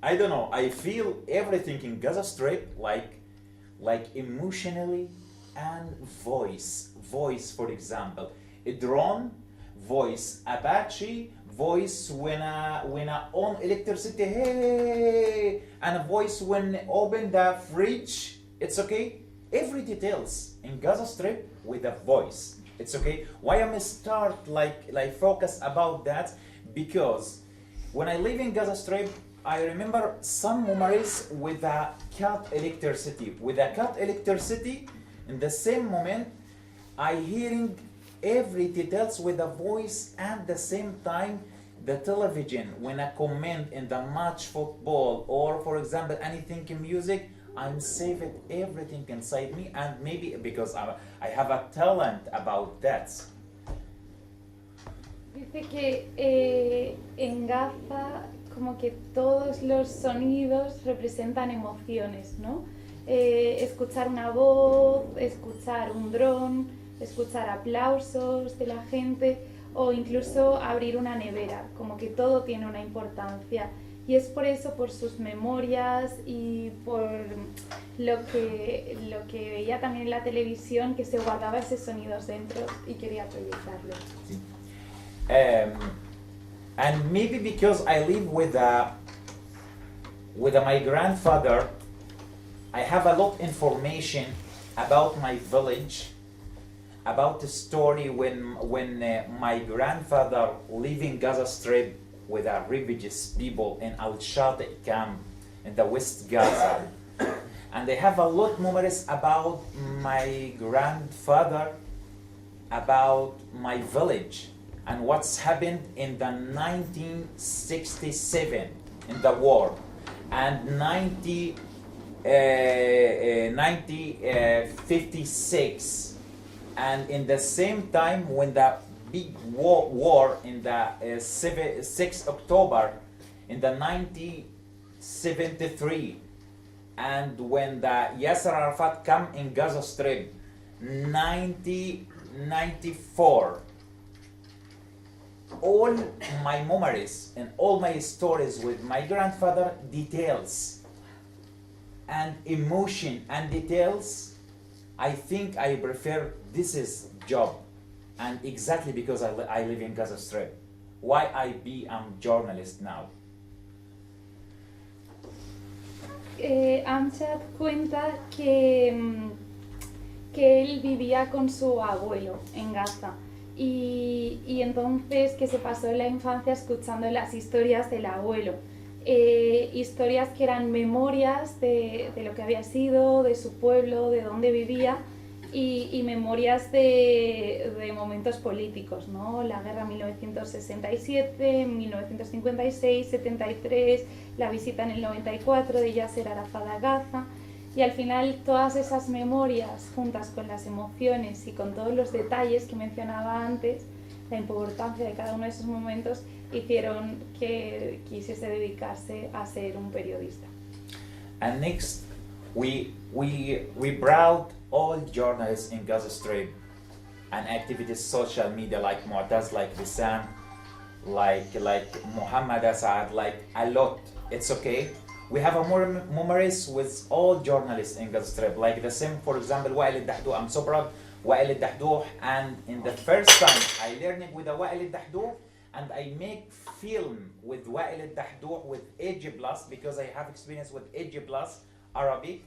I don't know, I feel everything in Gaza Strip like emotionally and voice, for example, a drone voice, Apache voice when on electricity, hey, and a voice when open the fridge. It's okay. Every details in Gaza Strip with a voice. It's okay. Why I'm start like focus about that? Because when I live in Gaza Strip, I remember some memories with a cut electricity. With a cut electricity, in the same moment, I hearing every details with a voice at the same time the television when I comment in the match football or for example anything in music, I'm saving everything inside me, and maybe because I have a talent about that. Dice que en Gaza como que todos los sonidos representan emociones, ¿no? Escuchar una voz, escuchar un dron, escuchar aplausos de la gente o incluso abrir una nevera, como que todo tiene una importancia. Y es por eso, por sus memorias y por lo que veía también en la televisión, que se guardaba esos sonidos dentro y quería proyectarlos. And maybe because I live with my grandfather, I have a lot of information about my village, about the story when my grandfather lived in Gaza Strip with the refugees people in Al-Shati camp in the West Gaza. And I have a lot of memories about my grandfather about my village and what's happened in the 1967 in the war and 1956, and in the same time when the big war in the 6 October in the 1973, and when the Yasser Arafat come in Gaza Strip 1994. All my memories and all my stories with my grandfather, details and emotion and details, I think I prefer this is job, and exactly because I live in Gaza Strip. Why I'm journalist now? Amjad cuenta que él vivía con su abuelo en Gaza y entonces que se pasó la infancia escuchando las historias del abuelo, historias que eran memorias de lo que había sido, de su pueblo, de dónde vivía y memorias de momentos políticos, ¿no? La guerra 1967, 1956, 73, la visita en el 94 de Yasser Arafat a Gaza, y al final todas esas memorias juntas con las emociones y con todos los detalles que mencionaba antes, la importancia de cada uno de esos momentos, hicieron que quisiese dedicarse a ser un periodista. And next, we brought all journalists in Gaza Strip and activities social media like Mu'taz, like Wissam, like Muhammad Asad, like a lot. It's okay. We have a more memories with all journalists in Gaza Strip, like the same, for example, Wael al-Dahdouh. I'm so proud Wael al-Dahdouh, and in the first time I learned with the Wael al-Dahdouh, and I make film with Wael al-Dahdouh with AG Plus because I have experience with AG Plus Arabic.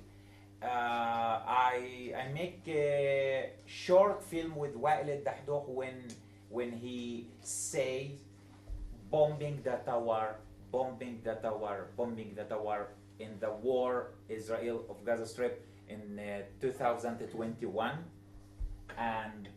I make a short film with Wael al-Dahdouh when he says bombing the tower in the war Israel of Gaza Strip in 2021, and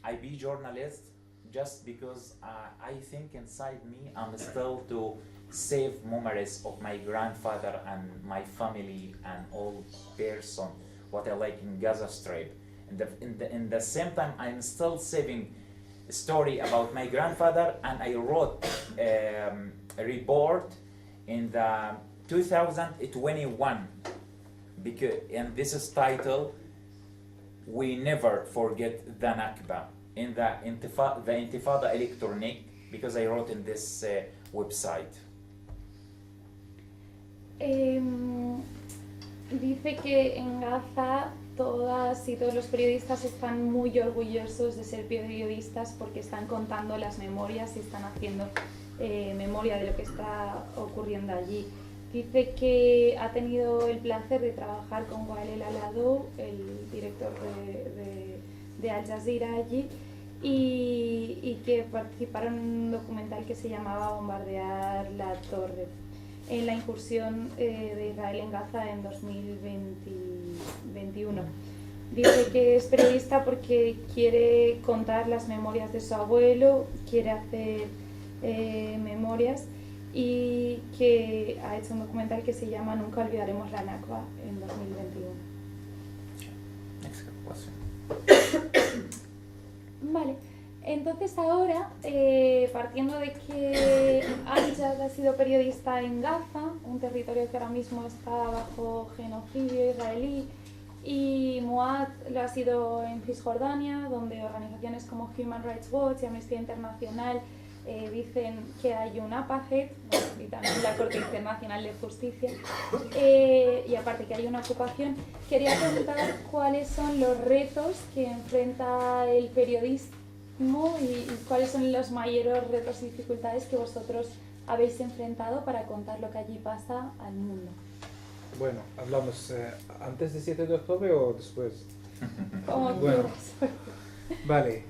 I be journalist just because I think inside me I'm still to save memories of my grandfather and my family and all person what I like in Gaza Strip. In the same time I'm still saving a story about my grandfather, and I wrote a report in the 2021 because, and this is titled "We Never Forget the Nakba" in the Intifada Electronic, because I wrote in this website. Dice que en Gaza todas y todos los periodistas están muy orgullosos de ser periodistas porque están contando las memorias y están haciendo memoria de lo que está ocurriendo allí. Dice que ha tenido el placer de trabajar con Wael al-Dahdouh, el director de Al Jazeera allí, y que participaron en un documental que se llamaba Bombardear la Torre, en la incursión de Israel en Gaza en 2021. Dice que es periodista porque quiere contar las memorias de su abuelo, quiere hacer memorias, y que ha hecho un documental que se llama Nunca olvidaremos la Nakba en 2021. Next question. Vale, entonces ahora, partiendo de que Amjad ha sido periodista en Gaza, un territorio que ahora mismo está bajo genocidio israelí, y Muad lo ha sido en Cisjordania, donde organizaciones como Human Rights Watch y Amnistía Internacional dicen que hay un apartheid, y también la Corte Internacional de Justicia, y aparte que hay una ocupación. Quería preguntar cuáles son los retos que enfrenta el periodismo y cuáles son los mayores retos y dificultades que vosotros habéis enfrentado para contar lo que allí pasa al mundo. Bueno, hablamos antes del 7 de octubre o después. Como Bueno. quieras. Vale.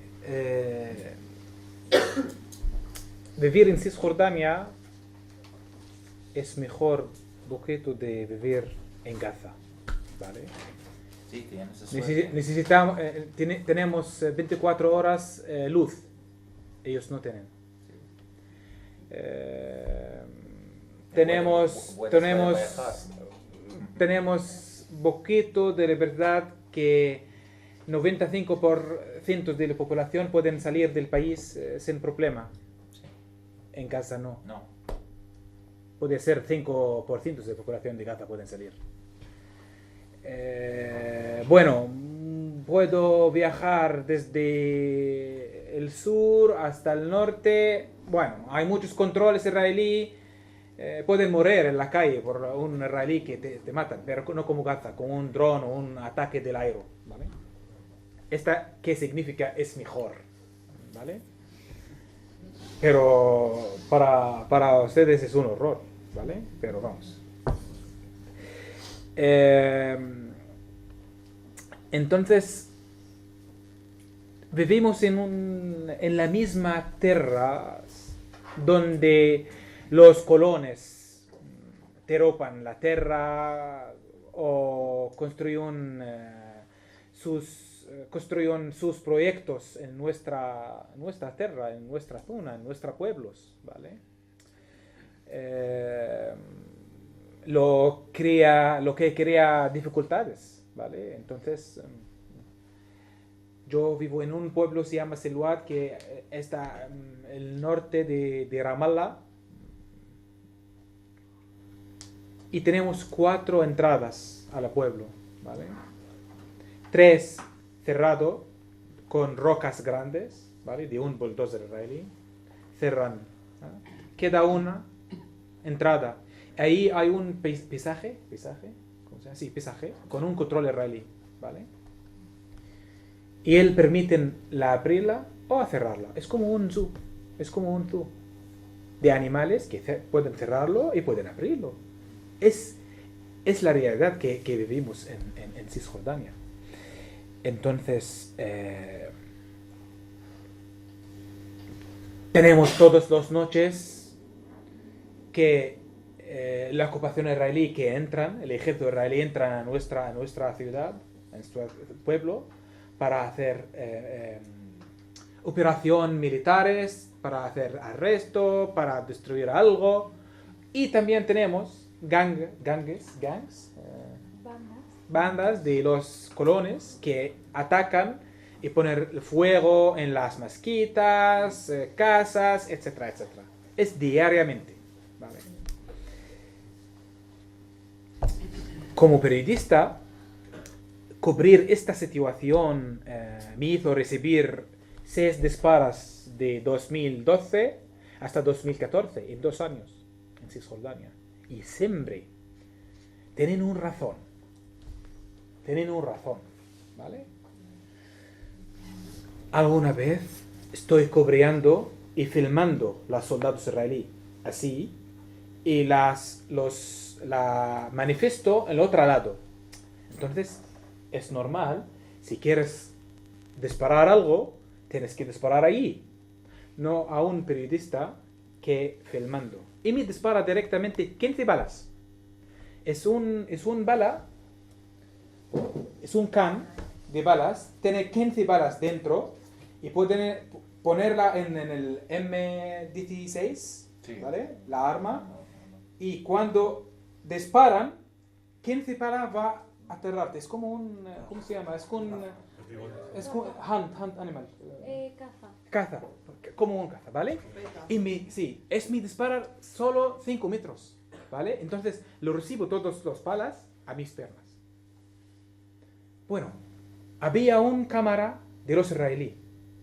Vivir en Cisjordania es mejor poquito de vivir en Gaza, ¿vale? Sí, tienes suerte. Necesitamos, tenemos 24 horas luz. Ellos no tienen. Tenemos poquito de libertad que 95% de la población pueden salir del país sin problema. En Gaza no. No. Puede ser 5% de la población de Gaza pueden salir. Bueno, puedo viajar desde el sur hasta el norte. Bueno, hay muchos controles israelíes. Pueden morir en la calle por un israelí que te matan, pero no como Gaza, con un dron o un ataque del aire, ¿vale? Esta, ¿qué significa? Es mejor, ¿vale? Pero para ustedes es un horror, ¿vale? Pero vamos. Entonces, vivimos en la misma tierra donde los colones derropan la tierra o construyen sus proyectos en nuestra tierra, en nuestra zona, en nuestros pueblos, ¿vale? Lo que crea dificultades, ¿vale? Entonces, yo vivo en un pueblo que se llama Siluat, que está en el norte de Ramallah, y tenemos 4 entradas al pueblo, ¿vale? 3 cerrado con rocas grandes, ¿vale? De un bulldozer israelí, cerran, ¿eh? Queda una entrada. Ahí hay un pesaje, ¿cómo se llama? Sí, pesaje, con un control israelí, ¿vale? Y él permiten la abrirla o cerrarla. Es como un zoo, de animales que pueden cerrarlo y pueden abrirlo. Es la realidad que vivimos en Cisjordania. Entonces, tenemos todas las noches que la ocupación israelí que entran, el ejército israelí entra a nuestra ciudad, a nuestro pueblo, para hacer operaciones militares, para hacer arresto, para destruir algo. Y también tenemos bandas de los colones que atacan y ponen fuego en las mezquitas, casas, etcétera, etcétera. Es diariamente, ¿vale? Como periodista, cubrir esta situación me hizo recibir 6 disparos de 2012 hasta 2014, en 2 años, en Cisjordania. Y siempre tienen una razón, ¿vale? Alguna vez estoy cubriendo y filmando a los soldados israelíes así, y la manifiesto en el otro lado. Entonces, es normal, si quieres disparar algo, tienes que disparar ahí, no a un periodista que filmando. Y me dispara directamente 15 balas. Es un can de balas, tiene 15 balas dentro y pueden ponerla en el M16, sí, ¿vale? La arma, y cuando disparan, 15 balas va a aterrarte. Es como un, ¿cómo se llama? Es como hunt animal. Caza, como un caza, ¿vale? Y es mi disparar solo 5 metros, ¿vale? Entonces lo recibo todos los balas a mis piernas. Bueno, había un cámara de los israelíes,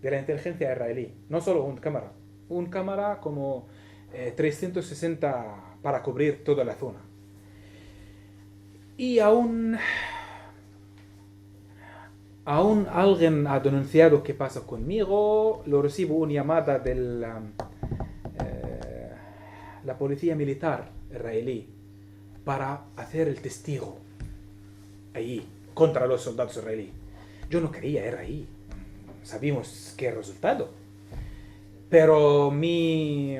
de la inteligencia israelí, no solo un cámara como 360 para cubrir toda la zona. Y aún alguien ha denunciado qué pasa conmigo, lo recibo una llamada de la policía militar israelí para hacer el testigo allí contra los soldados israelíes. Yo no quería ir ahí, sabíamos qué resultado, pero mi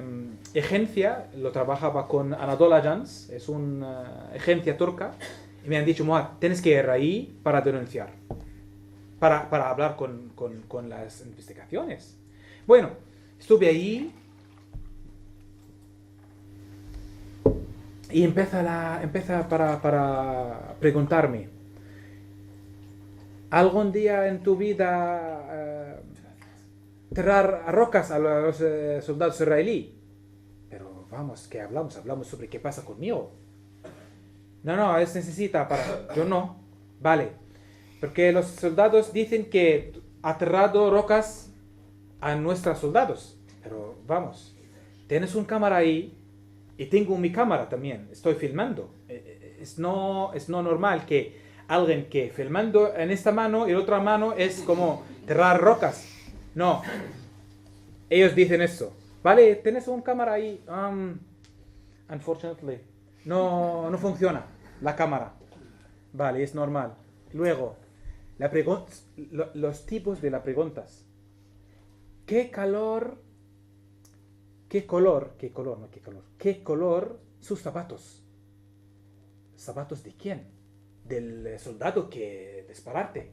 agencia lo trabajaba con Anadolu Ajans, es una agencia turca, Y me han dicho, Muad, tienes que ir ahí para denunciar, para hablar con las investigaciones. Bueno, estuve ahí y empieza para preguntarme, ¿algún día en tu vida tirar a rocas a los soldados israelíes? Pero vamos, ¿qué hablamos? Hablamos sobre qué pasa conmigo. No, es necesita para... Yo no. Vale. Porque los soldados dicen que ha tirado rocas a nuestros soldados. Pero vamos, tienes una cámara ahí y tengo mi cámara también. Estoy filmando. Es no normal que alguien que filmando en esta mano y la otra mano es como tirar rocas. No. Ellos dicen eso. Vale, tienes una cámara ahí. Unfortunately. No funciona la cámara. Vale, es normal. Luego, los tipos de las preguntas. ¿Qué color sus zapatos? ¿Zapatos de quién? Del soldado que dispararte.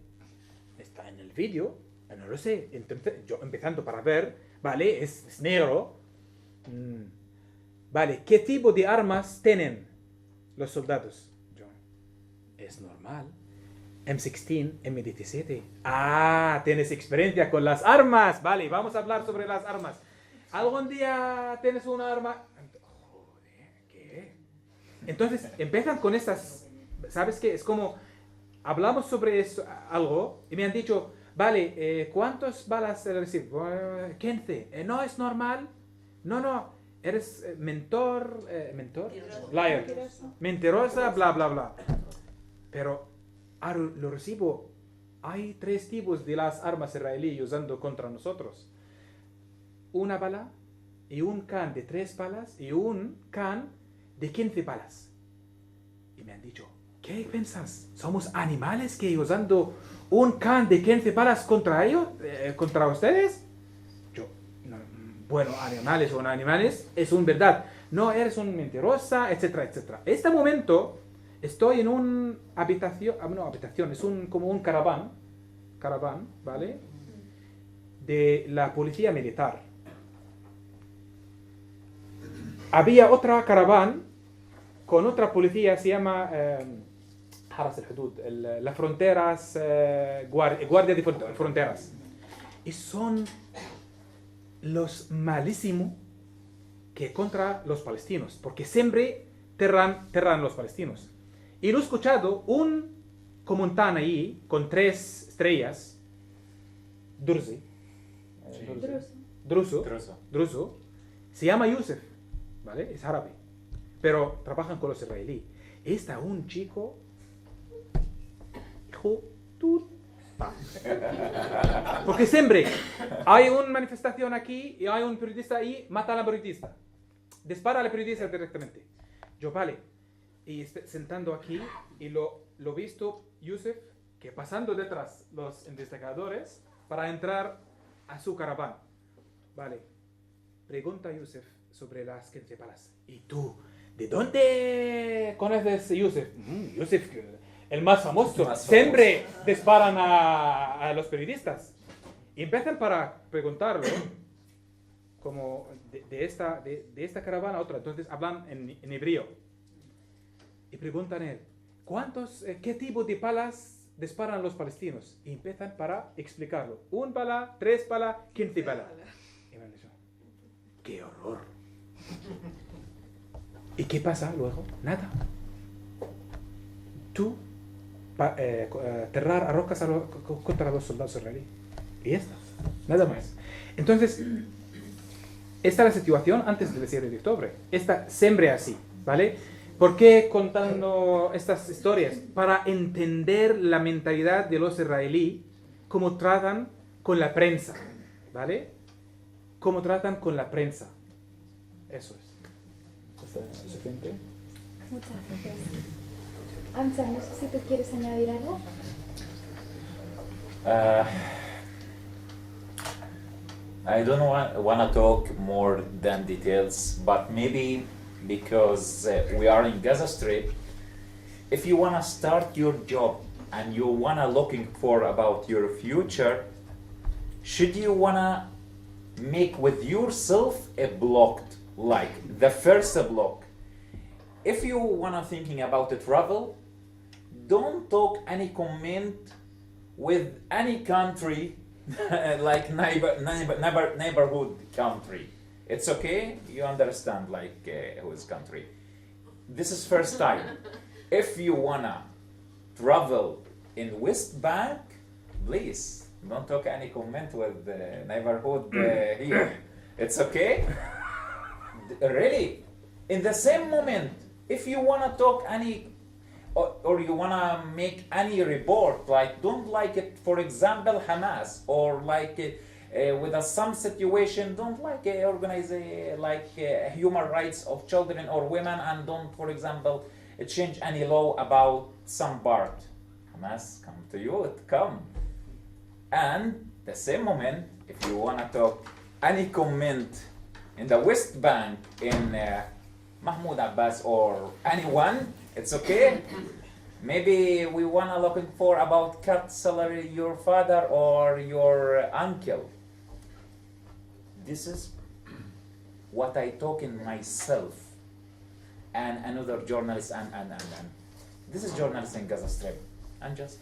Está en el vídeo, no lo sé. Entonces, yo empezando para ver, vale, es negro. Vale, ¿qué tipo de armas tienen los soldados? Es normal. M16, M17. Tienes experiencia con las armas. Vale, vamos a hablar sobre las armas. ¿Algún día tienes una arma? Joder, ¿qué? Entonces, empiezan con estas... ¿Sabes qué? Es como... Hablamos sobre eso, algo, y me han dicho, vale, ¿cuántas balas recibo? 15. No es normal. No. Eres mentor. Liar. Mentirosa, bla, bla, bla. Pero ahora lo recibo. Hay 3 tipos de las armas israelíes usando contra nosotros. Una bala y un can de 3 balas y un can de 15 balas. Y me han dicho, ¿qué piensas? ¿Somos animales que usando un can de 15 balas contra ellos? ¿Contra ustedes? Yo, no, bueno, animales o no animales, es una verdad. No, eres un mentirosa, etcétera, etcétera. En este momento estoy en una habitación, es como un caraván, ¿vale? De la policía militar. Había otra caravana con otra policía, se llama Haras al-Hudud, las fronteras, guardia de fronteras. Y son los malísimos que contra los palestinos, porque siempre terran los palestinos. Y lo he escuchado un comandante ahí con 3 estrellas, Druso, se llama Yusuf, ¿vale? Es árabe, pero trabajan con los israelíes. Está un chico, porque siempre hay una manifestación aquí y hay un periodista ahí, mata a la periodista, dispara a la periodista directamente. Yo, vale, y sentando aquí y lo visto Yusuf que pasando detrás los investigadores para entrar a su caravana. Vale, pregunta a Yusuf sobre las 15 balas. ¿Y tú? ¿De dónde conoces a Yusuf? Yusuf, el más famoso. Siempre disparan a los periodistas. Y empiezan para preguntarlo, como de esta caravana a otra. Entonces hablan en hebreo. Y preguntan a él, ¿qué tipo de balas disparan los palestinos? Y empiezan para explicarlo. 1 bala, 3 balas, 15 balas. Y me han dicho, ¡qué horror! ¿Y qué pasa luego? Nada. Tú aterrar a rocas contra los soldados israelíes. Y esto, nada más. Entonces, esta es la situación antes del 7 de octubre. Esta siempre así, ¿vale? ¿Por qué contando estas historias? Para entender la mentalidad de los israelíes, cómo tratan con la prensa, ¿vale? Cómo tratan con la prensa. Eso es. ¿Está suficiente? Muchas gracias. Ancha, no sé si tú quieres añadir algo. I don't want to talk more than details, but maybe because we are in Gaza Strip, if you wanna start your job and you wanna looking for about your future, should you wanna make with yourself a block, like the first block. If you wanna thinking about the travel, don't talk any comment with any country like neighborhood country. It's okay, you understand like whose country. This is first time. If you wanna travel in West Bank, please don't talk any comment with the neighborhood here. It's okay. Really, in the same moment, if you wanna talk any or you wanna make any report, like don't like it, for example, Hamas, or like with some situation, don't like organize human rights of children or women, and don't, for example, change any law about some part. Hamas, come to you, come. And the same moment, if you wanna talk any comment in the West Bank, in Mahmoud Abbas or anyone, it's okay. Maybe we wanna looking for about cut salary your father or your uncle. This is what I talk in myself and another journalist and this is journalist in Gaza Strip and just.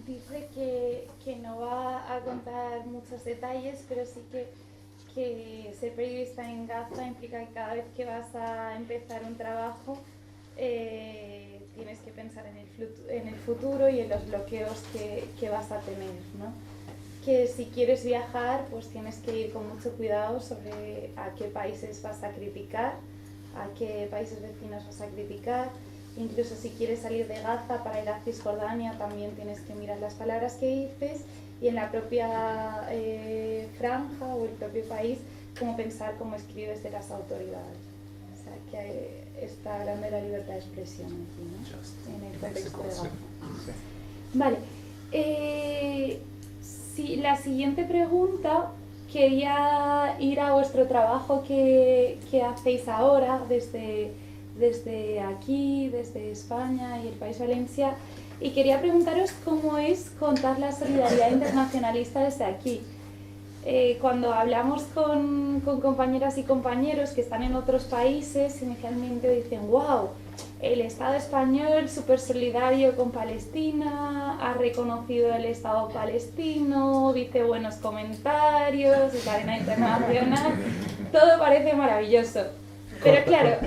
Dice que no va a contar muchos detalles, pero sí que ser periodista en Gaza implica que cada vez que vas a empezar un trabajo tienes que pensar en el futuro y en los bloqueos que vas a tener, ¿no? Que si quieres viajar, pues tienes que ir con mucho cuidado sobre a qué países vas a criticar, a qué países vecinos vas a criticar. Incluso si quieres salir de Gaza para ir a Cisjordania, también tienes que mirar las palabras que dices, y en la propia franja o el propio país, cómo pensar, cómo escribes de las autoridades. O sea, que está hablando de la libertad de expresión aquí, ¿no? En el contexto de Gaza. Vale. Sí, la siguiente pregunta, quería ir a vuestro trabajo que hacéis ahora desde aquí, desde España y el País Valencia, y quería preguntaros cómo es contar la solidaridad internacionalista desde aquí. Cuando hablamos con compañeras y compañeros que están en otros países, inicialmente dicen, wow, el Estado español súper solidario con Palestina, ha reconocido el Estado palestino, dice buenos comentarios, es cadena internacional, todo parece maravilloso. Pero claro,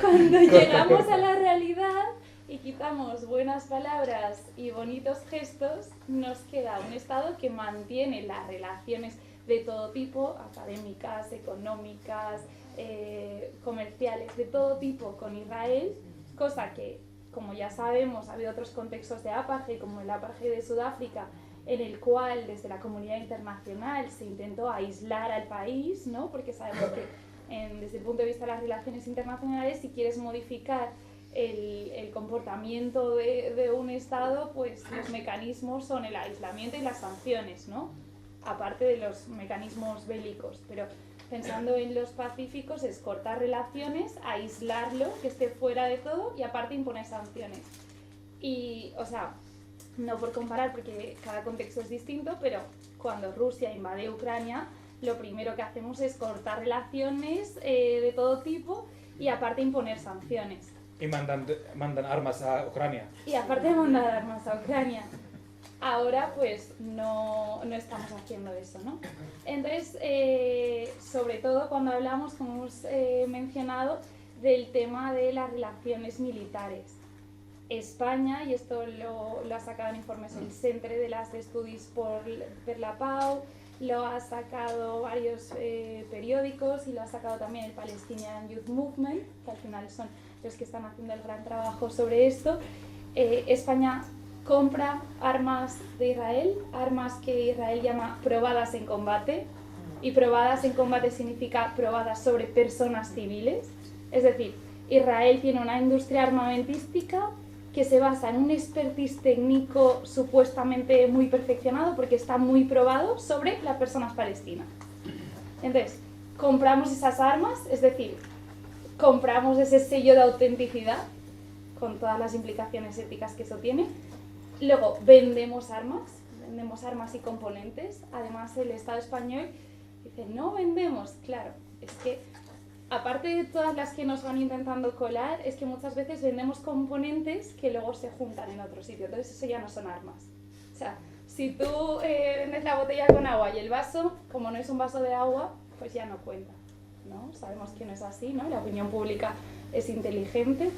cuando llegamos a la realidad y quitamos buenas palabras y bonitos gestos, nos queda un Estado que mantiene las relaciones de todo tipo, académicas, económicas, comerciales, de todo tipo con Israel, cosa que, como ya sabemos, ha habido otros contextos de apartheid, como el apartheid de Sudáfrica, en el cual desde la comunidad internacional se intentó aislar al país, ¿no? Porque sabemos que desde el punto de vista de las relaciones internacionales, si quieres modificar el comportamiento de un Estado, pues los mecanismos son el aislamiento y las sanciones, ¿no? Aparte de los mecanismos bélicos. Pero pensando en los pacíficos es cortar relaciones, aislarlo, que esté fuera de todo y aparte imponer sanciones. Y, o sea, no por comparar porque cada contexto es distinto, pero cuando Rusia invade Ucrania, lo primero que hacemos es cortar relaciones de todo tipo y aparte imponer sanciones. Y mandan armas a Ucrania. Y aparte de mandar armas a Ucrania. Ahora pues no estamos haciendo eso, ¿no? Entonces, sobre todo cuando hablamos, como hemos mencionado, del tema de las relaciones militares. España, y esto lo ha sacado en informes el Centre de las Estudis per la Pau, lo ha sacado varios periódicos y lo ha sacado también el Palestinian Youth Movement, que al final son los que están haciendo el gran trabajo sobre esto. España compra armas de Israel, armas que Israel llama probadas en combate, y probadas en combate significa probadas sobre personas civiles. Es decir, Israel tiene una industria armamentística que se basa en un expertise técnico supuestamente muy perfeccionado porque está muy probado sobre las personas palestinas. Entonces, compramos esas armas, es decir, compramos ese sello de autenticidad, con todas las implicaciones éticas que eso tiene. Luego, vendemos armas y componentes. Además, el Estado español dice, no vendemos. Claro, es que aparte de todas las que nos van intentando colar, es que muchas veces vendemos componentes que luego se juntan en otro sitio. Entonces eso ya no son armas. O sea, si tú vendes la botella con agua y el vaso, como no es un vaso de agua, pues ya no cuenta, ¿no? Sabemos que no es así, ¿no? La opinión pública es inteligente.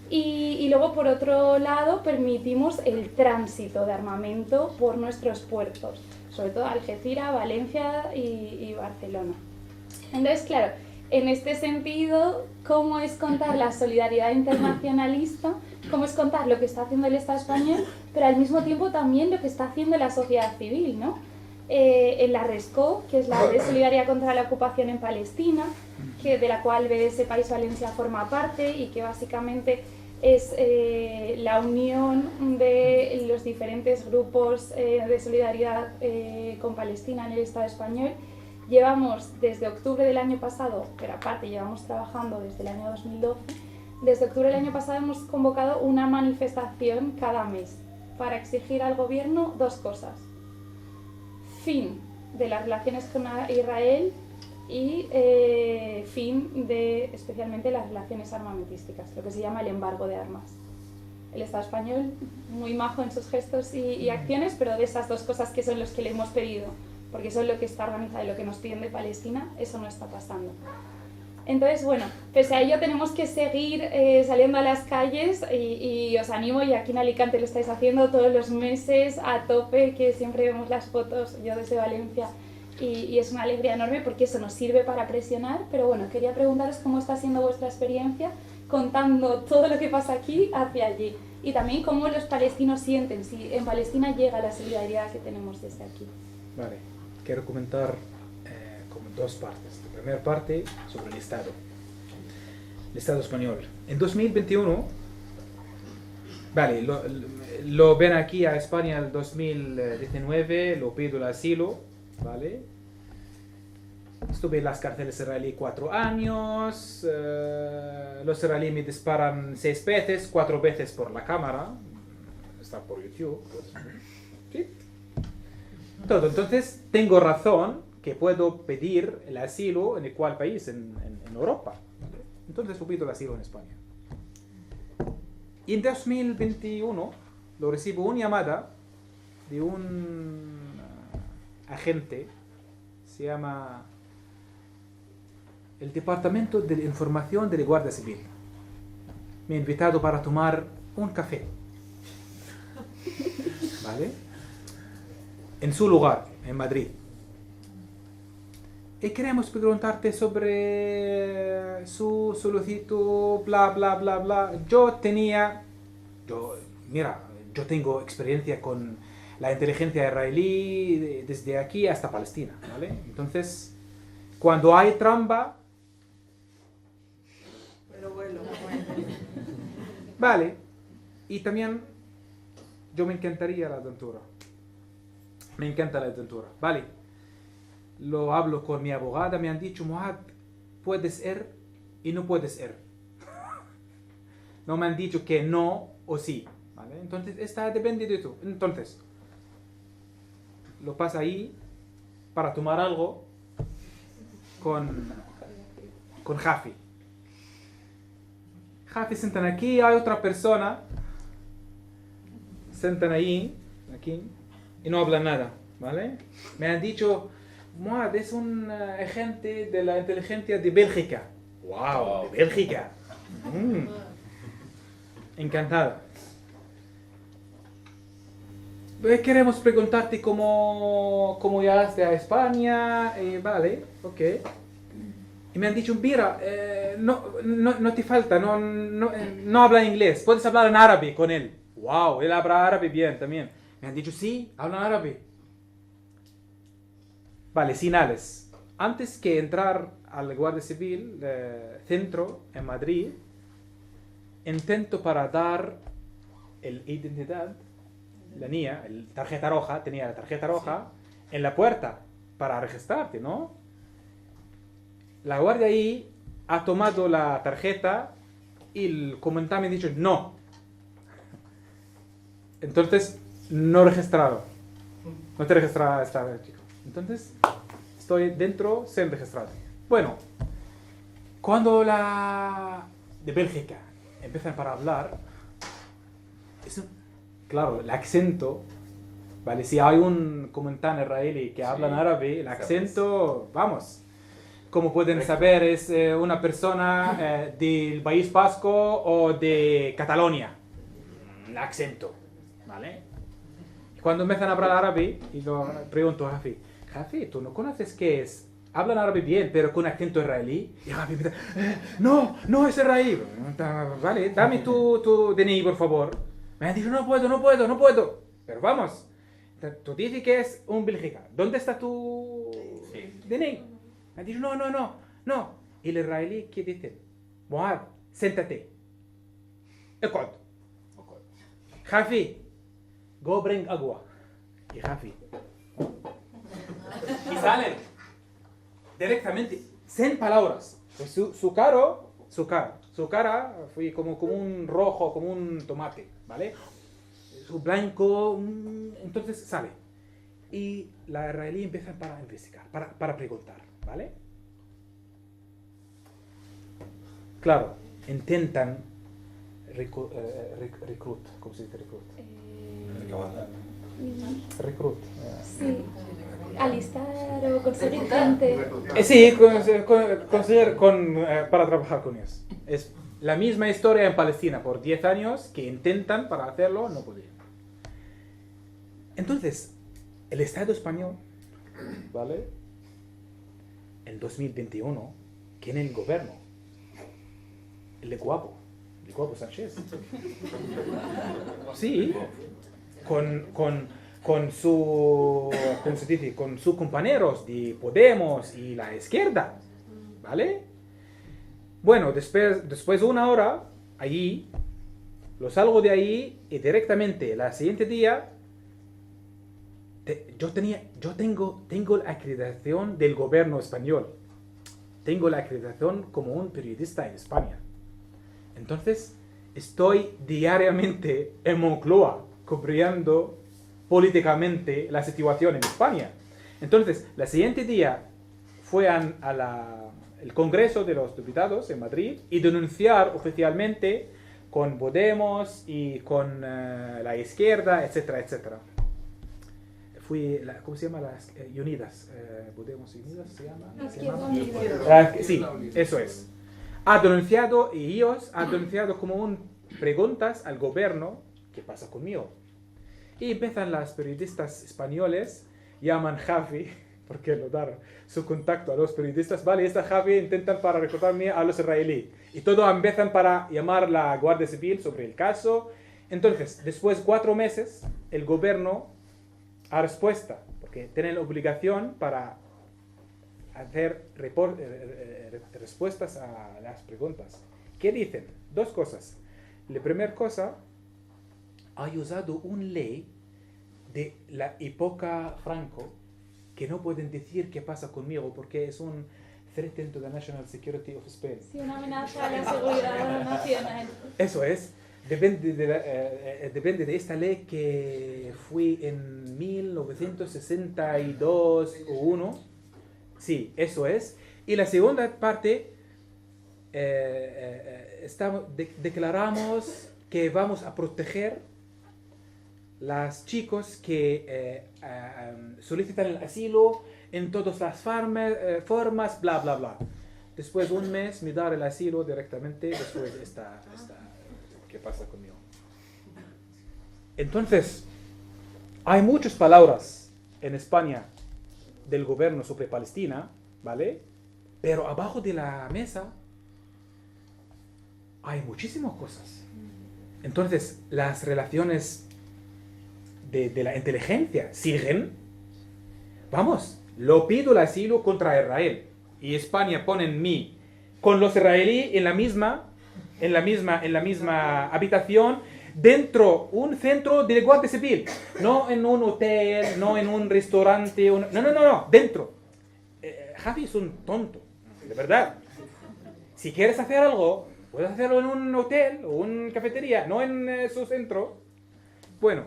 Y luego, por otro lado, permitimos el tránsito de armamento por nuestros puertos, sobre todo Algeciras, Valencia y Barcelona. Entonces, claro, en este sentido, ¿cómo es contar la solidaridad internacionalista? ¿Cómo es contar lo que está haciendo el Estado español, pero al mismo tiempo también lo que está haciendo la sociedad civil, ¿no? En la RESCO, que es la de Solidaridad contra la Ocupación en Palestina, de la cual BDS País Valencia forma parte y que básicamente es la unión de los diferentes grupos de solidaridad con Palestina en el Estado español. Llevamos desde octubre del año pasado, pero aparte llevamos trabajando desde el año 2012, desde octubre del año pasado hemos convocado una manifestación cada mes para exigir al gobierno dos cosas: fin de las relaciones con Israel y fin de especialmente las relaciones armamentísticas, lo que se llama el embargo de armas. El Estado español, muy majo en sus gestos y acciones, pero de esas dos cosas que son los que le hemos pedido, porque son lo que está organizado y lo que nos piden de Palestina, eso no está pasando. Entonces, bueno, pese a ello tenemos que seguir saliendo a las calles y os animo, y aquí en Alicante lo estáis haciendo todos los meses a tope, que siempre vemos las fotos, yo desde Valencia, y es una alegría enorme porque eso nos sirve para presionar. Pero bueno, quería preguntaros cómo está siendo vuestra experiencia contando todo lo que pasa aquí hacia allí, y también cómo los palestinos sienten, si en Palestina llega la solidaridad que tenemos desde aquí. Vale, quiero comentar como dos partes. La primera parte sobre el Estado español. En 2021, vale, lo ven aquí a España en el 2019, lo pido el asilo, ¿vale? Estuve en las cárceles israelíes 4 años, los israelíes me disparan 6 veces, 4 veces por la cámara, está por YouTube, pues, ¿sí? Todo, entonces tengo razón que puedo pedir el asilo en cuál país, en Europa, ¿vale? Entonces lo pido el asilo en España. Y en 2021 lo recibo una llamada de un agente, se llama el Departamento de Información de la Guardia Civil. Me ha invitado para tomar un café, ¿vale? En su lugar, en Madrid. Y queremos preguntarte sobre su solicitud, bla, bla, bla, bla. Yo tengo experiencia con la inteligencia israelí desde aquí hasta Palestina, ¿vale? Entonces, cuando hay trampa... Pero bueno. Vale. Y también, yo me encantaría la aventura. Me encanta la aventura, vale. Lo hablo con mi abogada, me han dicho, Mohad, puedes ir y no puedes ir. No me han dicho que no o sí, ¿vale? Entonces, depende de tú. Entonces, lo pasa ahí para tomar algo con Jafi. Jafi sentan aquí, hay otra persona, sentan ahí, aquí, y no hablan nada, ¿vale? Me han dicho, Mohad es un agente de la inteligencia de Bélgica. ¡Wow! ¿De Bélgica? Encantada. Queremos preguntarte cómo llegaste a España. Vale, ok. Y me han dicho, mira, no te falta, no habla inglés, puedes hablar en árabe con él. ¡Wow! Él habla árabe bien también. Me han dicho, sí, hablan árabe. Vale, señales. Antes que entrar al Guardia Civil Centro en Madrid, intento para dar el identidad, la niña, tarjeta roja, tenía la tarjeta roja en la puerta para registrarte, ¿no? La guardia ahí ha tomado la tarjeta y el comandante me ha dicho, no, Entonces, no registrado. No te registra esta chica. Entonces, estoy dentro sin registrar. Bueno, cuando la de Bélgica empiezan para hablar, eso, claro, el acento, ¿vale? Si hay un comentario israelí que habla en árabe, el acento, vamos. Como pueden saber, es una persona del País Vasco o de Cataluña. El acento, ¿vale? Cuando empiezan a hablar árabe, y lo pregunto a Jafi, ¿tú no conoces qué es? Hablan árabe bien, pero con acento israelí. Y Jafi me dice, no es israelí. Vale, dame tu DNI, por favor. Me ha dicho, no puedo. Pero vamos, tú dices que es un Bélgica. ¿Dónde está tu DNI? Me ha dicho, no. Y el israelí, ¿qué dice? Moad, siéntate. Eqod. Jafi, go bring agua. Y Jafi. Y salen directamente, sin palabras. Pues su cara fue como un rojo, como un tomate, ¿vale? Su blanco, entonces sale. Y la israelí empieza para investigar, para preguntar, ¿vale? Claro, intentan recruit, ¿cómo se dice recruit? Recruit. Sí, alistar o conseguir gente. Sí, conseguir para trabajar con ellos. Es la misma historia en Palestina por 10 años que intentan para hacerlo, no podían. Entonces, el Estado español, ¿vale? En 2021, tiene el gobierno. El de Guapo Sánchez. Sí, con su, ¿cómo se dice? Con sus compañeros de Podemos y la izquierda, ¿vale? Bueno, después de una hora, allí, lo salgo de ahí y directamente, el siguiente día, yo tengo la acreditación del gobierno español. Tengo la acreditación como un periodista en España. Entonces, estoy diariamente en Moncloa, cubriendo políticamente la situación en España. Entonces, el siguiente día fue al Congreso de los Diputados en Madrid y denunciar oficialmente con Podemos y con la izquierda, etcétera. ¿Cómo se llama? Las Unidas. Podemos y Unidas se llama. Izquierda Unida. Sí, eso es. Ha denunciado y ellos han denunciado como preguntas al gobierno, ¿qué pasa conmigo? Y empiezan las periodistas españoles, llaman Javi, porque lo daron su contacto a los periodistas, vale, esta Javi intentan para reclutarme a los israelíes. Y todo empiezan para llamar a la Guardia Civil sobre el caso. Entonces, después de 4 meses, el gobierno ha respuesta, porque tienen la obligación para hacer respuestas a las preguntas. ¿Qué dicen? 2 cosas. La primera cosa, ha usado una ley de la época Franco que no pueden decir qué pasa conmigo porque es un threat to the national security of Spain. Sí, una amenaza a la seguridad nacional. Eso es. Depende de esta ley que fue en 1962 o 1. Sí, eso es. Y la segunda parte, declaramos que vamos a proteger los chicos que solicitan el asilo en todas las formas, bla, bla, bla. Después de un mes me dar el asilo directamente después de esta ¿qué pasa conmigo? Entonces, hay muchas palabras en España del gobierno sobre Palestina, ¿vale? Pero abajo de la mesa hay muchísimas cosas. Entonces, las relaciones de la inteligencia siguen. Vamos, lo pido el asilo contra Israel. Y España pone en mí con los israelíes en la misma habitación, dentro un centro de Guardia Civil. No en un hotel, no en un restaurante. No, dentro. Javi es un tonto, de verdad. Si quieres hacer algo, puedes hacerlo en un hotel o una cafetería, no en su centro. Bueno,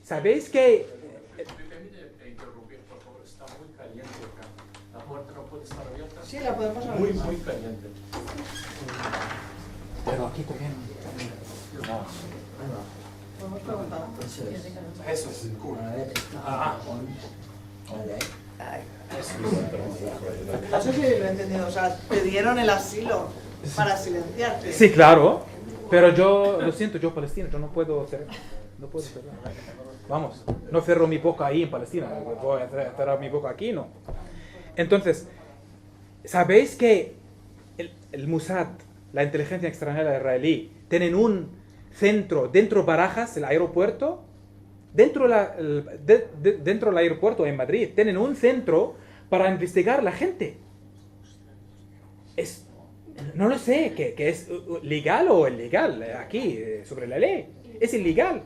¿sabéis que ¿Me permite interrumpir, por favor? Está muy caliente acá. La puerta no puede estar abierta. Sí, la podemos abrir. Muy, muy caliente. pero aquí también Podemos preguntar. Eso es cool. Eso sí lo he entendido. O sea, te dieron el asilo para silenciarte. sí, claro, pero yo lo siento, yo palestino, yo no puedo cerrar. Vamos, no cerro mi boca ahí en Palestina, voy a cerrar mi boca aquí, no. Entonces, ¿sabéis que el Mossad, la inteligencia extranjera israelí, tienen un centro dentro de Barajas, el aeropuerto? Dentro del aeropuerto en Madrid, tienen un centro para investigar la gente. No lo sé, que es legal o ilegal aquí, sobre la ley. Es ilegal.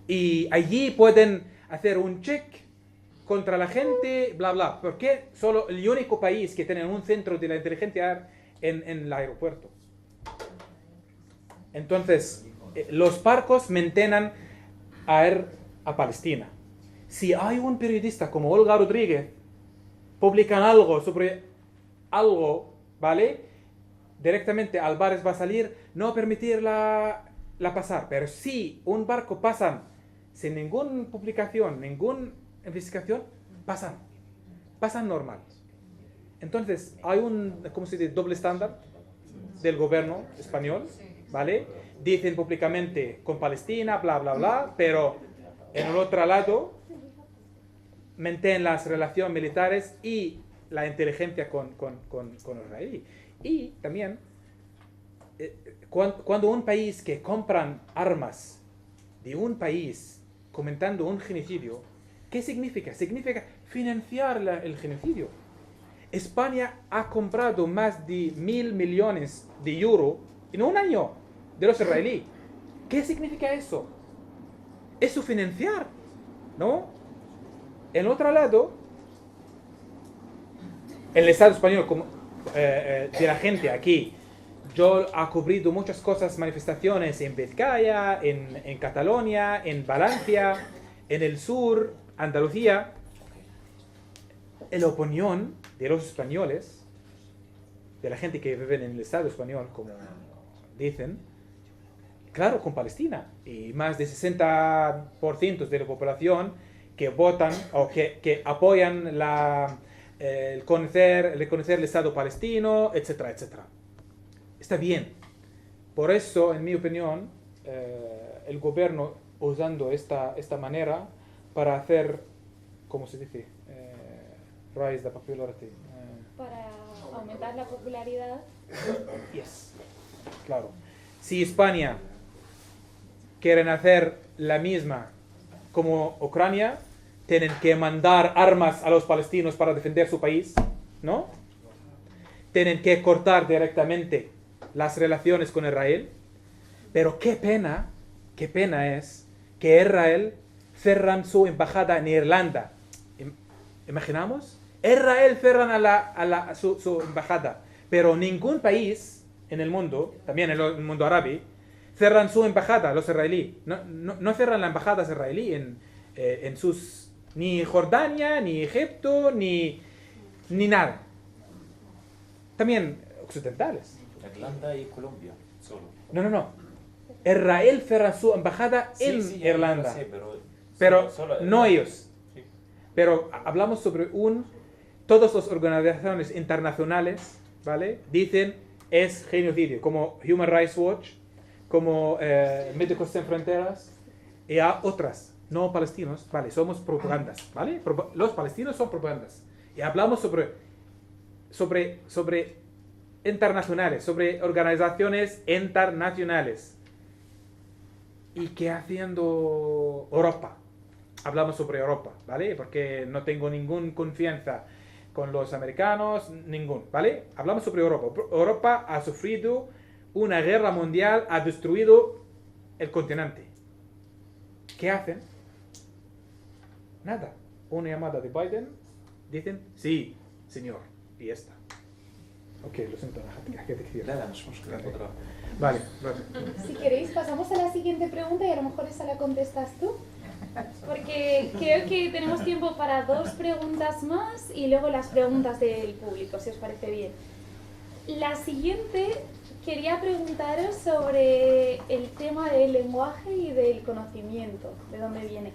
Y allí pueden hacer un check contra la gente, bla, bla. Porque solo el único país que tiene un centro de la inteligencia en el aeropuerto. Entonces, los barcos mantienen a ir a Palestina. Si hay un periodista como Olga Rodríguez, publican algo sobre algo, ¿vale? Directamente al bares va a salir, no permitir la pasar. Pero si un barco pasa sin ninguna publicación, ninguna investigación, pasan normal. Entonces, hay un, ¿cómo se dice?, doble estándar del gobierno español, ¿vale? Dicen públicamente con Palestina, bla, bla, bla, pero en el otro lado mantienen las relaciones militares y la inteligencia con Israel. Y también, cuando un país que compran armas de un país comentando un genocidio, ¿qué significa? Significa financiar el genocidio. España ha comprado más de 1.000 millones de euros en un año de los israelíes. ¿Qué significa eso? Eso financiar, ¿no? En otro lado, el Estado español, como de la gente aquí, yo he cubrido muchas cosas, manifestaciones en Vizcaya, en Cataluña, en Valencia, en el sur, Andalucía. La opinión de los españoles, de la gente que vive en el Estado español, como dicen, claro, con Palestina. Y más de 60% de la población que votan o que apoyan el conocer el Estado palestino, etcétera, etcétera. Está bien. Por eso, en mi opinión, el gobierno usando esta manera para hacer, ¿cómo se dice? Rise the popularity. Para aumentar la popularidad. Yes, claro. Si España quieren hacer la misma como Ucrania, tienen que mandar armas a los palestinos para defender su país, ¿no? Tienen que cortar directamente las relaciones con Israel. Pero qué pena es que Israel cerran su embajada en Irlanda. ¿Imaginamos? Israel cerran su embajada, pero ningún país en el mundo, también en el mundo árabe, cerran su embajada, los israelíes. No cerran la embajada israelí en sus, ni Jordania, ni Egipto, ni nada. También occidentales. Irlanda y Colombia, solo. No. Israel cerra su embajada en Irlanda. Sí, Pero solo no ellos. Sí. Pero hablamos sobre todas las organizaciones internacionales, ¿vale? Dicen es genocidio, como Human Rights Watch, como Médicos Sin Fronteras y a otras, no palestinos, ¿vale? Somos propagandas, ¿vale? Los palestinos son propagandas. Y hablamos sobre internacionales, sobre organizaciones internacionales. ¿Y qué haciendo Europa? Hablamos sobre Europa, ¿vale? Porque no tengo ninguna confianza con los americanos, ¿vale? Hablamos sobre Europa. Europa ha sufrido una guerra mundial, ha destruido el continente. ¿Qué hacen? Nada. Una llamada de Biden, dicen, sí, señor, y ya está. اوكي lo siento انا حكيت كثير. لا مش مشكلة خضراء. Vale. Si queréis, pasamos a la siguiente pregunta y a lo mejor esa la contestas tú. Porque creo que tenemos tiempo para 2 preguntas más y luego las preguntas del público, si os parece bien. La siguiente, quería preguntaros sobre el tema del lenguaje y del conocimiento, de dónde viene.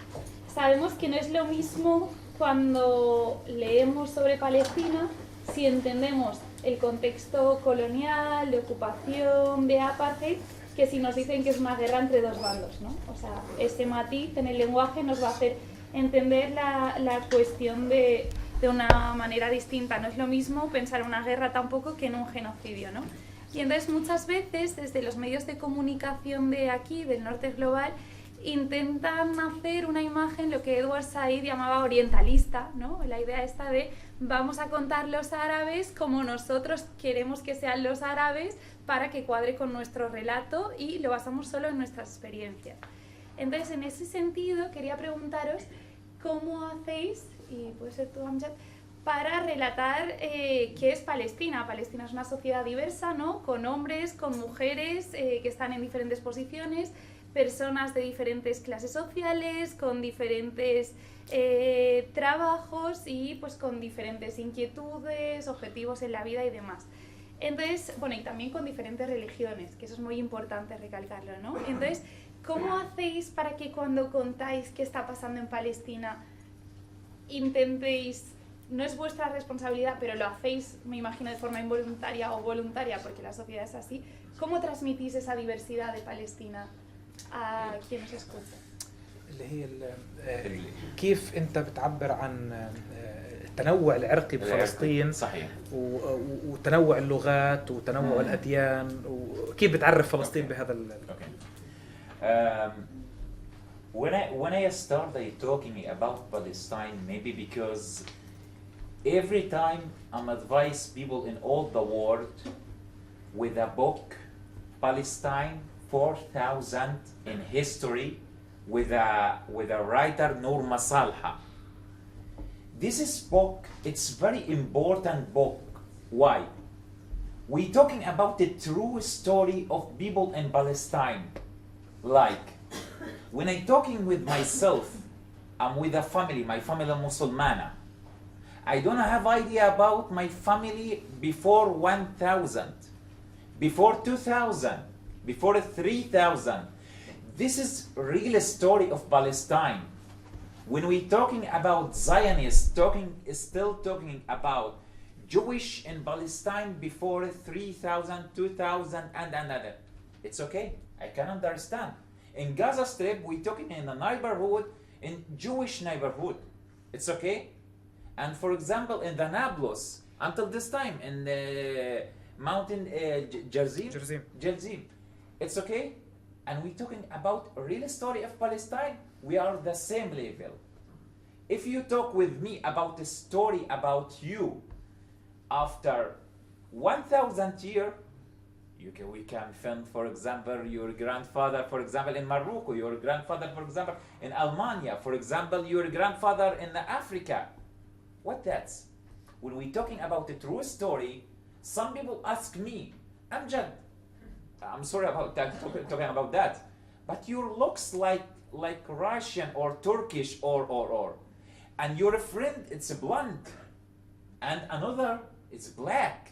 Sabemos que no es lo mismo cuando leemos sobre Palestina si entendemos el contexto colonial, de ocupación, de apartheid, que si nos dicen que es una guerra entre 2 bandos, ¿no? O sea, ese matiz en el lenguaje nos va a hacer entender la cuestión de una manera distinta. No es lo mismo pensar en una guerra tampoco que en un genocidio, ¿no? Y entonces muchas veces desde los medios de comunicación de aquí, del norte global, intentan hacer una imagen, lo que Edward Said llamaba orientalista, ¿no? La idea esta de vamos a contar los árabes como nosotros queremos que sean los árabes para que cuadre con nuestro relato y lo basamos solo en nuestras experiencias. Entonces, en ese sentido, quería preguntaros cómo hacéis, y puede ser tú, Amjad, para relatar qué es Palestina. Palestina es una sociedad diversa, ¿no? Con hombres, con mujeres que están en diferentes posiciones, personas de diferentes clases sociales, con diferentes trabajos y pues con diferentes inquietudes, objetivos en la vida y demás. Entonces, bueno, y también con diferentes religiones, que eso es muy importante recalcarlo, ¿no? Entonces, ¿cómo hacéis para que cuando contáis qué está pasando en Palestina intentéis, no es vuestra responsabilidad, pero lo hacéis, me imagino, de forma involuntaria o voluntaria, porque la sociedad es así, ¿cómo transmitís esa diversidad de Palestina a quien nos escucha? اللي هي كيف انت بتعبر عن التنوع العرقي بفلسطين صحيح وتنوع اللغات وتنوع الأديان وكيف بتعرف فلسطين بهذا when I started talking about Palestine, maybe because every time I'm advise people in all the world with a book, Palestine 4,000 in history, with a writer Noor Masalha. This is book, it's very important book. Why? We talking about the true story of people in Palestine. Like, when I talking with myself, I'm with a family, my family Musulmana. I don't have idea about my family before 1,000, before 2,000, before 3,000. This is real story of Palestine. When we talking about Zionists, still talking about Jewish in Palestine before 3,000, 2,000, and another. It's okay, I can understand. In Gaza Strip, we talking in a neighborhood, in Jewish neighborhood. It's okay. And for example, in the Nablus, until this time, in the mountain Jerzim, it's okay. And we talking about a real story of Palestine. We are the same level. If you talk with me about the story about you, after 1,000 years, we can find, for example, your grandfather, for example, in Morocco, your grandfather, for example, in Almania, for example, your grandfather in Africa. What that's? When we talking about the true story, some people ask me, Amjad, I'm sorry about that, talking about that, but your looks like Russian or Turkish or. And your friend, it's blonde, and another, it's black,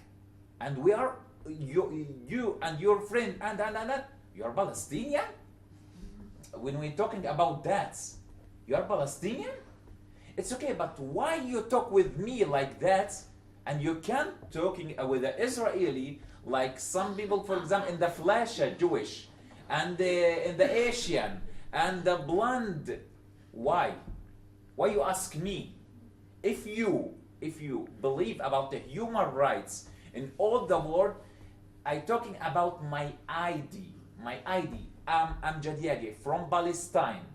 and we are, you and your friend, and you are Palestinian? When we're talking about that, you are Palestinian? It's okay, but why you talk with me like that, and you can't talking with the Israeli, like some people, for example, in the flesh are Jewish, and in the Asian, and the blonde? Why? Why you ask me? If you believe about the human rights in all the world, I talking about my ID. I'm Amjad Yagi from Palestine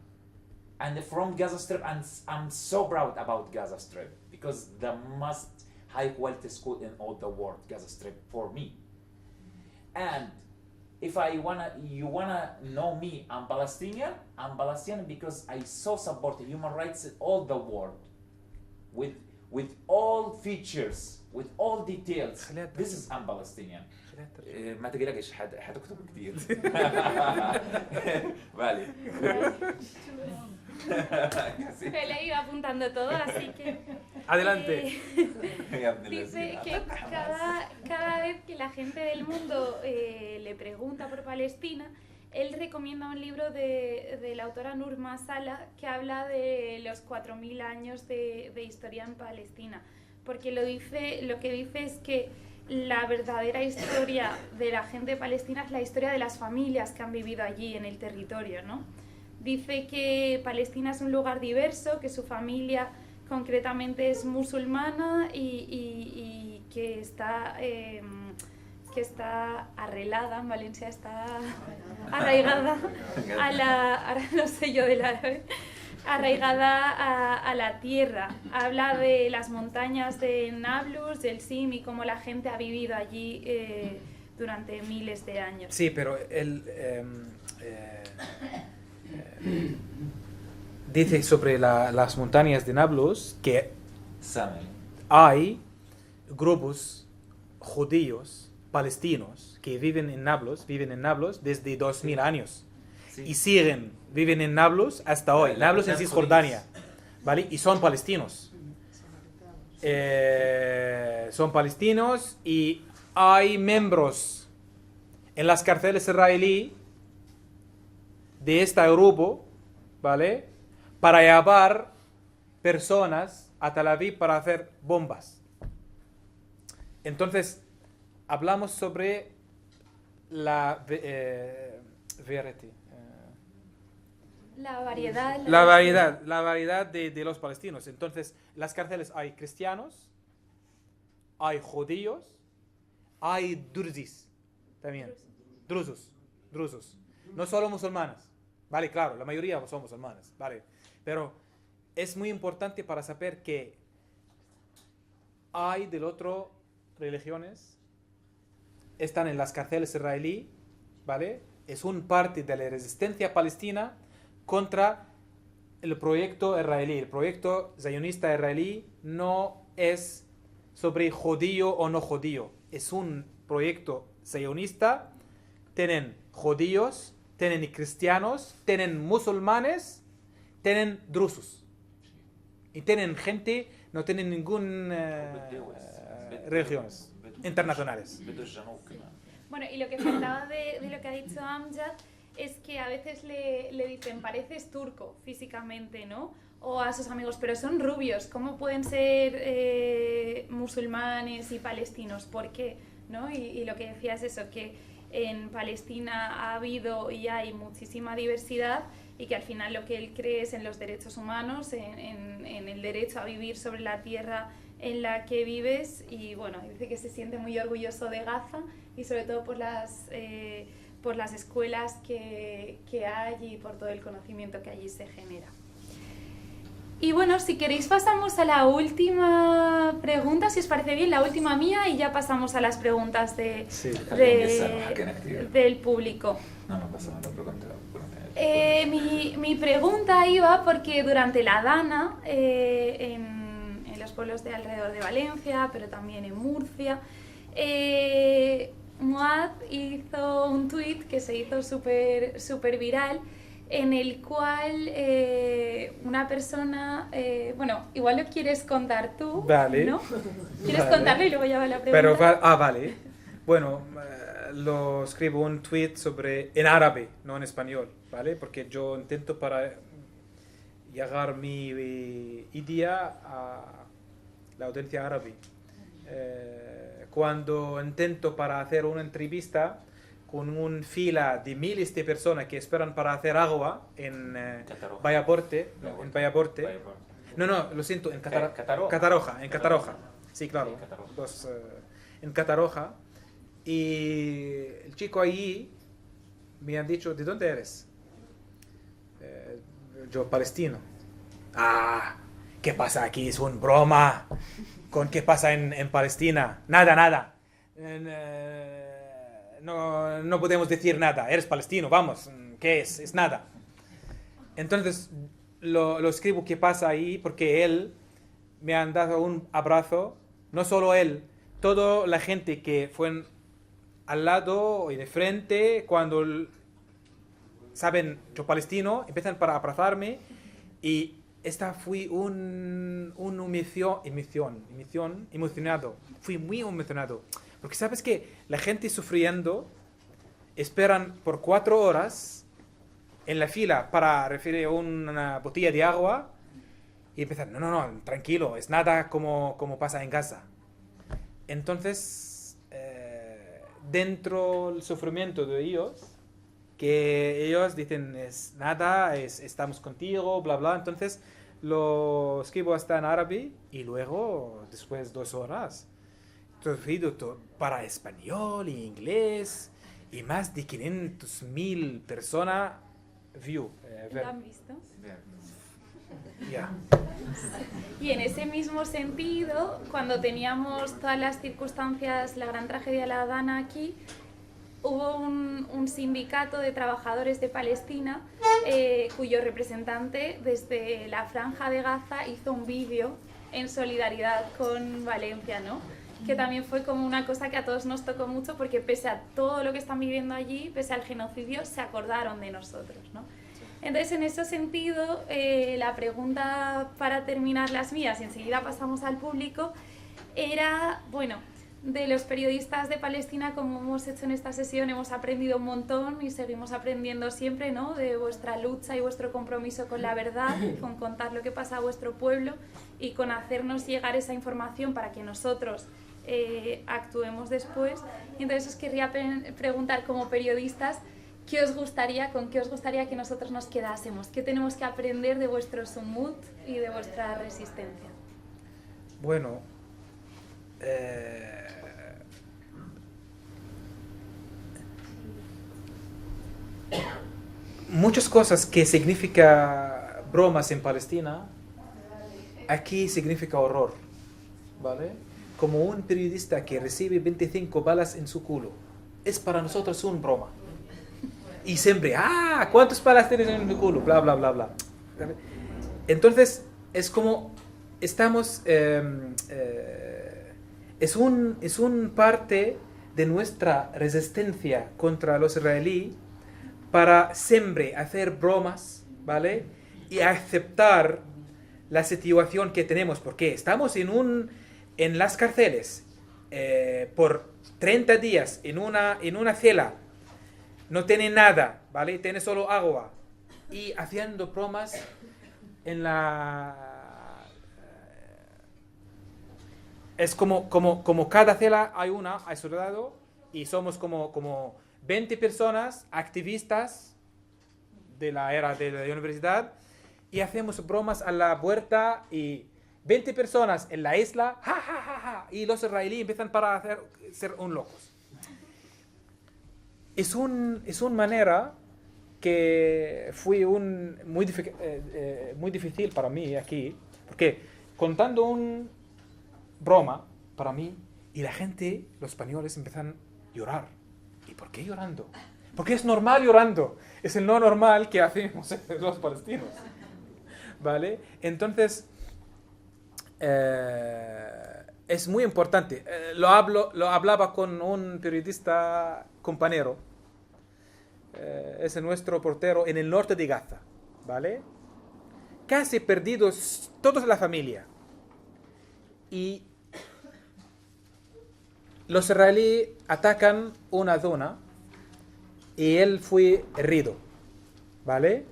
and from Gaza Strip, and I'm so proud about Gaza Strip because the most high quality school in all the world, Gaza Strip, for me. And if you wanna know me, I'm Palestinian because I so support human rights in all the world, with all features with all details. This is un-Palestinian. ما تقلقش حتكتب كثير. Vale. Me le iba apuntando todo, así que... Adelante. Dice que cada vez que la gente del mundo le pregunta por Palestina, él recomienda un libro de la autora Nurma Sala que habla de los 4.000 años de historia en Palestina. Porque lo que dice es que la verdadera historia de la gente de Palestina es la historia de las familias que han vivido allí en el territorio, ¿no? Dice que Palestina es un lugar diverso, que su familia concretamente es musulmana y que está arrelada, en Valencia está arraigada a la, ahora no sé yo del árabe, arraigada a la tierra. Habla de las montañas de Nablus, del Sim y cómo la gente ha vivido allí durante miles de años. Sí, pero él dice sobre las montañas de Nablus que hay grupos judíos palestinos que viven en Nablus desde 2000 años. Sí. Y viven en Nablus hasta hoy. Nablus en Cisjordania, ¿vale? Y son palestinos. Son palestinos y hay miembros en las cárceles israelíes de este grupo, ¿vale? Para llevar personas a Tel Aviv para hacer bombas. Entonces, hablamos sobre la variedad de los palestinos. Entonces, en las cárceles hay cristianos, hay judíos, hay drusis también, drusos. No solo musulmanes, vale, claro, la mayoría son musulmanes, vale, pero es muy importante para saber que hay del otro religiones, están en las cárceles israelíes, vale, es un parte de la resistencia palestina contra el proyecto israelí. El proyecto zionista israelí no es sobre judío o no judío. Es un proyecto zionista. Tienen judíos, tienen cristianos, tienen musulmanes, tienen drusos. Y tienen gente, no tienen ninguna religiones internacionales. Bueno, y lo que faltaba de lo que ha dicho Amjad es que a veces le dicen, pareces turco físicamente, ¿no? O a sus amigos, pero son rubios, ¿cómo pueden ser musulmanes y palestinos? ¿Por qué? ¿No? Y lo que decía es eso, que en Palestina ha habido y hay muchísima diversidad y que al final lo que él cree es en los derechos humanos, en el derecho a vivir sobre la tierra en la que vives, y bueno, dice que se siente muy orgulloso de Gaza y sobre todo por las escuelas que hay y por todo el conocimiento que allí se genera. Y bueno, si queréis pasamos a la última pregunta, si os parece bien, la última mía, y ya pasamos a las preguntas del público. No pasa nada, mi pregunta iba porque durante la Dana, en los pueblos de alrededor de Valencia, pero también en Murcia, Muad hizo un tuit que se hizo súper viral, en el cual una persona, bueno, igual lo quieres contar tú, vale, ¿no? ¿Quieres contarlo y luego ya va la pregunta? Pero, vale. Bueno, lo escribo un tweet en árabe, no en español, ¿vale? Porque yo intento para llegar mi idea a la audiencia árabe. Cuando intento para hacer una entrevista con una fila de miles de personas que esperan para hacer agua en Vallaporte, no, lo siento, en Cataroja, sí, claro, en Cataroja, y el chico allí me han dicho, ¿de dónde eres? Yo, palestino. ¿Qué pasa aquí? Es una broma. ¿Con qué pasa en Palestina? Nada. No podemos decir nada. Eres palestino, vamos. ¿Qué es? Es nada. Entonces lo escribo qué pasa ahí porque él me han dado un abrazo no solo él, toda la gente que fue al lado y de frente, cuando saben yo palestino, empiezan para abrazarme y esta fui un emocionado, fui muy emocionado, porque sabes que la gente sufriendo esperan por 4 horas en la fila para recibir una botella de agua y empiezan, no, tranquilo, es nada como pasa en Gaza. Entonces, dentro del sufrimiento de ellos, que ellos dicen, es nada, estamos contigo, bla, bla. Entonces, lo escribo hasta en árabe y luego, después 2 horas, traducido para español y inglés y más de 500.000 personas view. ¿Lo han visto? Ya. Y en ese mismo sentido, cuando teníamos todas las circunstancias, la gran tragedia de la Dana aquí, hubo un sindicato de trabajadores de Palestina cuyo representante desde la Franja de Gaza hizo un vídeo en solidaridad con Valencia, ¿no? Que también fue como una cosa que a todos nos tocó mucho porque pese a todo lo que están viviendo allí, pese al genocidio, se acordaron de nosotros, ¿no? Entonces, en ese sentido, la pregunta para terminar las mías, y enseguida pasamos al público, era, bueno, de los periodistas de Palestina, como hemos hecho en esta sesión, hemos aprendido un montón y seguimos aprendiendo siempre, ¿no? De vuestra lucha y vuestro compromiso con la verdad, con contar lo que pasa a vuestro pueblo y con hacernos llegar esa información para que nosotros actuemos después. Y entonces os querría preguntar como periodistas, ¿con qué os gustaría que nosotros nos quedásemos? ¿Qué tenemos que aprender de vuestro sumut y de vuestra resistencia? Bueno, muchas cosas que significa bromas en Palestina, aquí significa horror, ¿vale? Como un periodista que recibe 25 balas en su culo, es para nosotros una broma. Y siempre, ¿cuántos balas tienes en mi culo? Bla, bla, bla, bla. Entonces, es como, estamos, es un parte de nuestra resistencia contra los israelíes para siempre hacer bromas, ¿vale? Y aceptar la situación que tenemos, porque estamos en las cárceles por 30 días en una celda, no tiene nada, ¿vale? Tiene solo agua y haciendo bromas en la... Es como cada celda hay su lado y somos como 20 personas activistas de la era de la universidad y hacemos bromas a la puerta y 20 personas en la isla, y los israelíes empiezan para ser un locos. Es una manera que fue muy difícil para mí aquí, porque contando un broma para mí y la gente, los españoles empiezan a llorar. ¿Y por qué llorando? Porque es normal llorando. Es el no normal que hacemos los palestinos. ¿Vale? Entonces, es muy importante. Lo hablaba con un periodista compañero. Es nuestro portero en el norte de Gaza. ¿Vale? Casi perdidos toda la familia. Y los israelíes atacan una zona y él fue herido, ¿vale?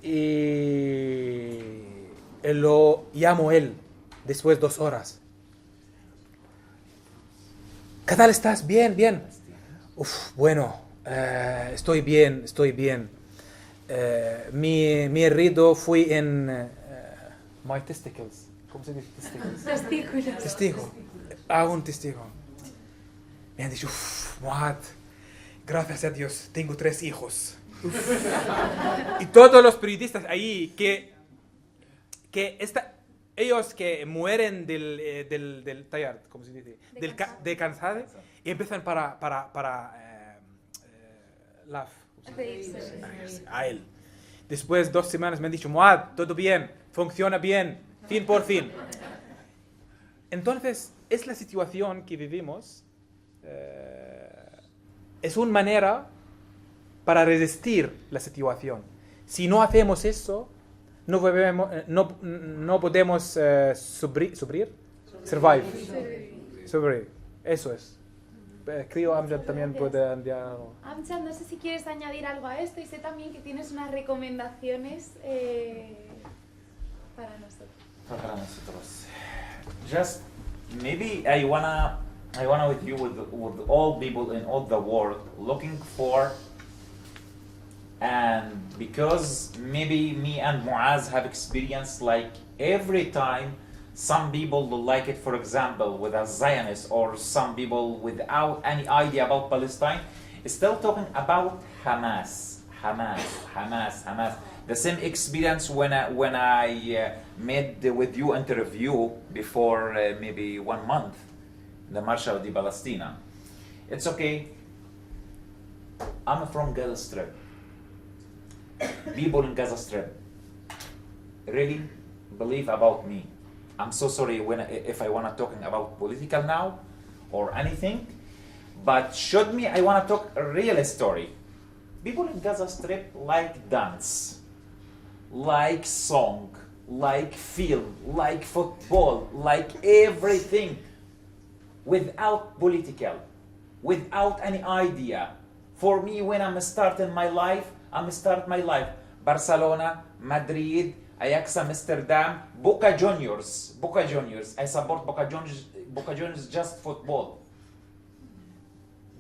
Y lo llamo él después de 2 horas. ¿Qué tal estás? Bien, bien. Bueno, estoy bien. Mi herido fue en my testicles. ¿Cómo se dice testículos? Testigo. Un testigo. Me han dicho, Muad, gracias a Dios, tengo 3 hijos. Y todos los periodistas ahí ellos que mueren del tallar, ¿cómo se dice? De cansado, y empiezan para a él. Después de 2 semanas me han dicho, Muad, todo bien, funciona bien, fin por fin. Entonces, es la situación que vivimos, es una manera para resistir la situación. Si no hacemos eso, no podemos survivir. Eso es. Creo que Amjad también puede añadir algo. Amjad, no sé si quieres añadir algo a esto y sé también que tienes unas recomendaciones para nosotros. Para nosotros. Just maybe I wanna with you with all people in all the world looking for, and because maybe me and Muaz have experienced like every time some people don't like it, for example, with a Zionist or some people without any idea about Palestine, still talking about Hamas. The same experience when I made with you interview before maybe 1 month, the Marshal de Palestina. It's okay. I'm from Gaza Strip. People in Gaza Strip really believe about me. I'm so sorry if I wanna talking about political now or anything, but should me I wanna talk a real story. People in Gaza Strip like dance, like song, like film, like football, like everything, without political, without any idea. For me, when I'm starting my life, Barcelona, Madrid, Ajax Amsterdam, Boca Juniors. I support Boca Juniors just football.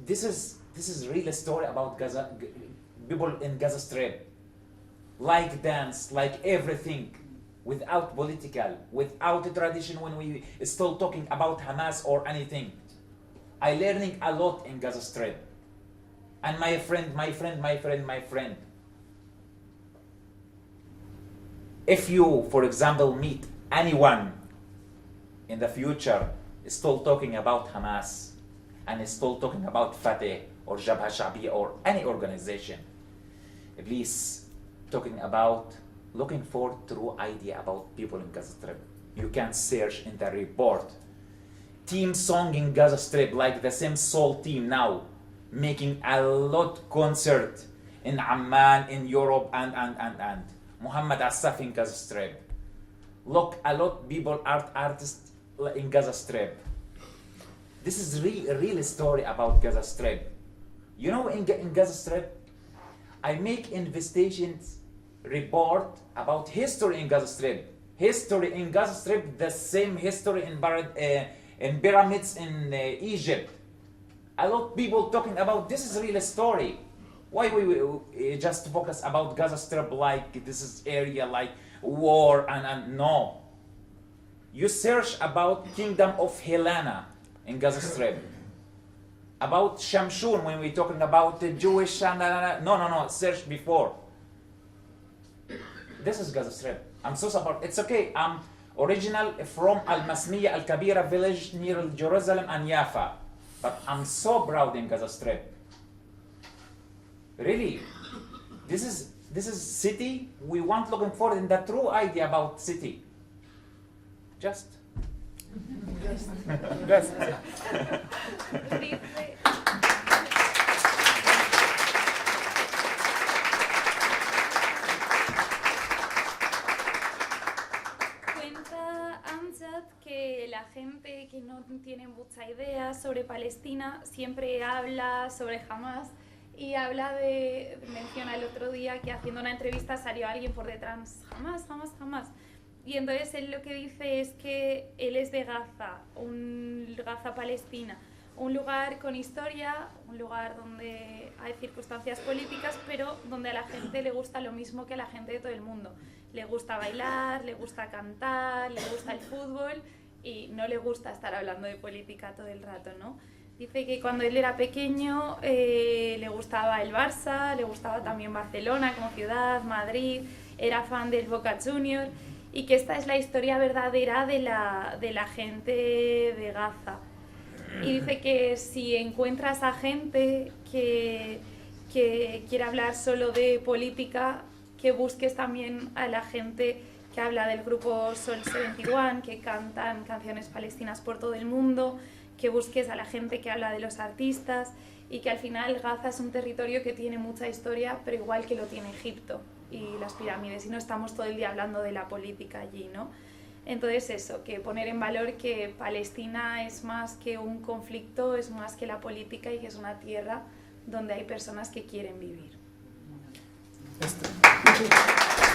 This is real story about Gaza, people in Gaza Strip. Like dance, like everything, without political, without tradition when we still talking about Hamas or anything. I learning a lot in Gaza Strip. And my friend. If you, for example, meet anyone in the future still talking about Hamas and still talking about Fatah or Jabha Sha'biya or any organization, please looking for true idea about people in Gaza Strip. You can search in the report. Team song in Gaza Strip, like the same Soul team now, making a lot concert in Amman, in Europe, and. Muhammad Asaf in Gaza Strip. Look, a lot people artists in Gaza Strip. This is a real story about Gaza Strip. You know, in Gaza Strip, I make investigations report about history in Gaza Strip. History in Gaza Strip, the same history in pyramids in Egypt. A lot of people talking about this is a real story. Why we just focus about Gaza Strip like this is area like war and no. You search about Kingdom of Helena in Gaza Strip. About Shamshun when we're talking about the Jewish no, search before. This is Gaza Strip. I'm so support. It's okay. I'm original from Al-Masmiya Al-Kabira village near Jerusalem and Jaffa. But I'm so proud in Gaza Strip. Really, this is city we want looking for in the true idea about city. Just. Cuenta Amjad que la gente que no tiene mucha idea sobre Palestina siempre habla sobre Hamas. Y menciona el otro día que haciendo una entrevista salió alguien por detrás, jamás. Y entonces él lo que dice es que él es de Gaza, Gaza Palestina, un lugar con historia, un lugar donde hay circunstancias políticas, pero donde a la gente le gusta lo mismo que a la gente de todo el mundo. Le gusta bailar, le gusta cantar, le gusta el fútbol y no le gusta estar hablando de política todo el rato, ¿no? Dice que cuando él era pequeño le gustaba el Barça, le gustaba también Barcelona como ciudad, Madrid, era fan del Boca Juniors y que esta es la historia verdadera de la gente de Gaza. Y dice que si encuentras a gente que quiere hablar solo de política, que busques también a la gente que que habla del grupo Sol 71, que cantan canciones palestinas por todo el mundo, que busques a la gente que habla de los artistas y que al final Gaza es un territorio que tiene mucha historia, pero igual que lo tiene Egipto y las pirámides, y no estamos todo el día hablando de la política allí, ¿no? Entonces eso, que poner en valor que Palestina es más que un conflicto, es más que la política y que es una tierra donde hay personas que quieren vivir. Esto.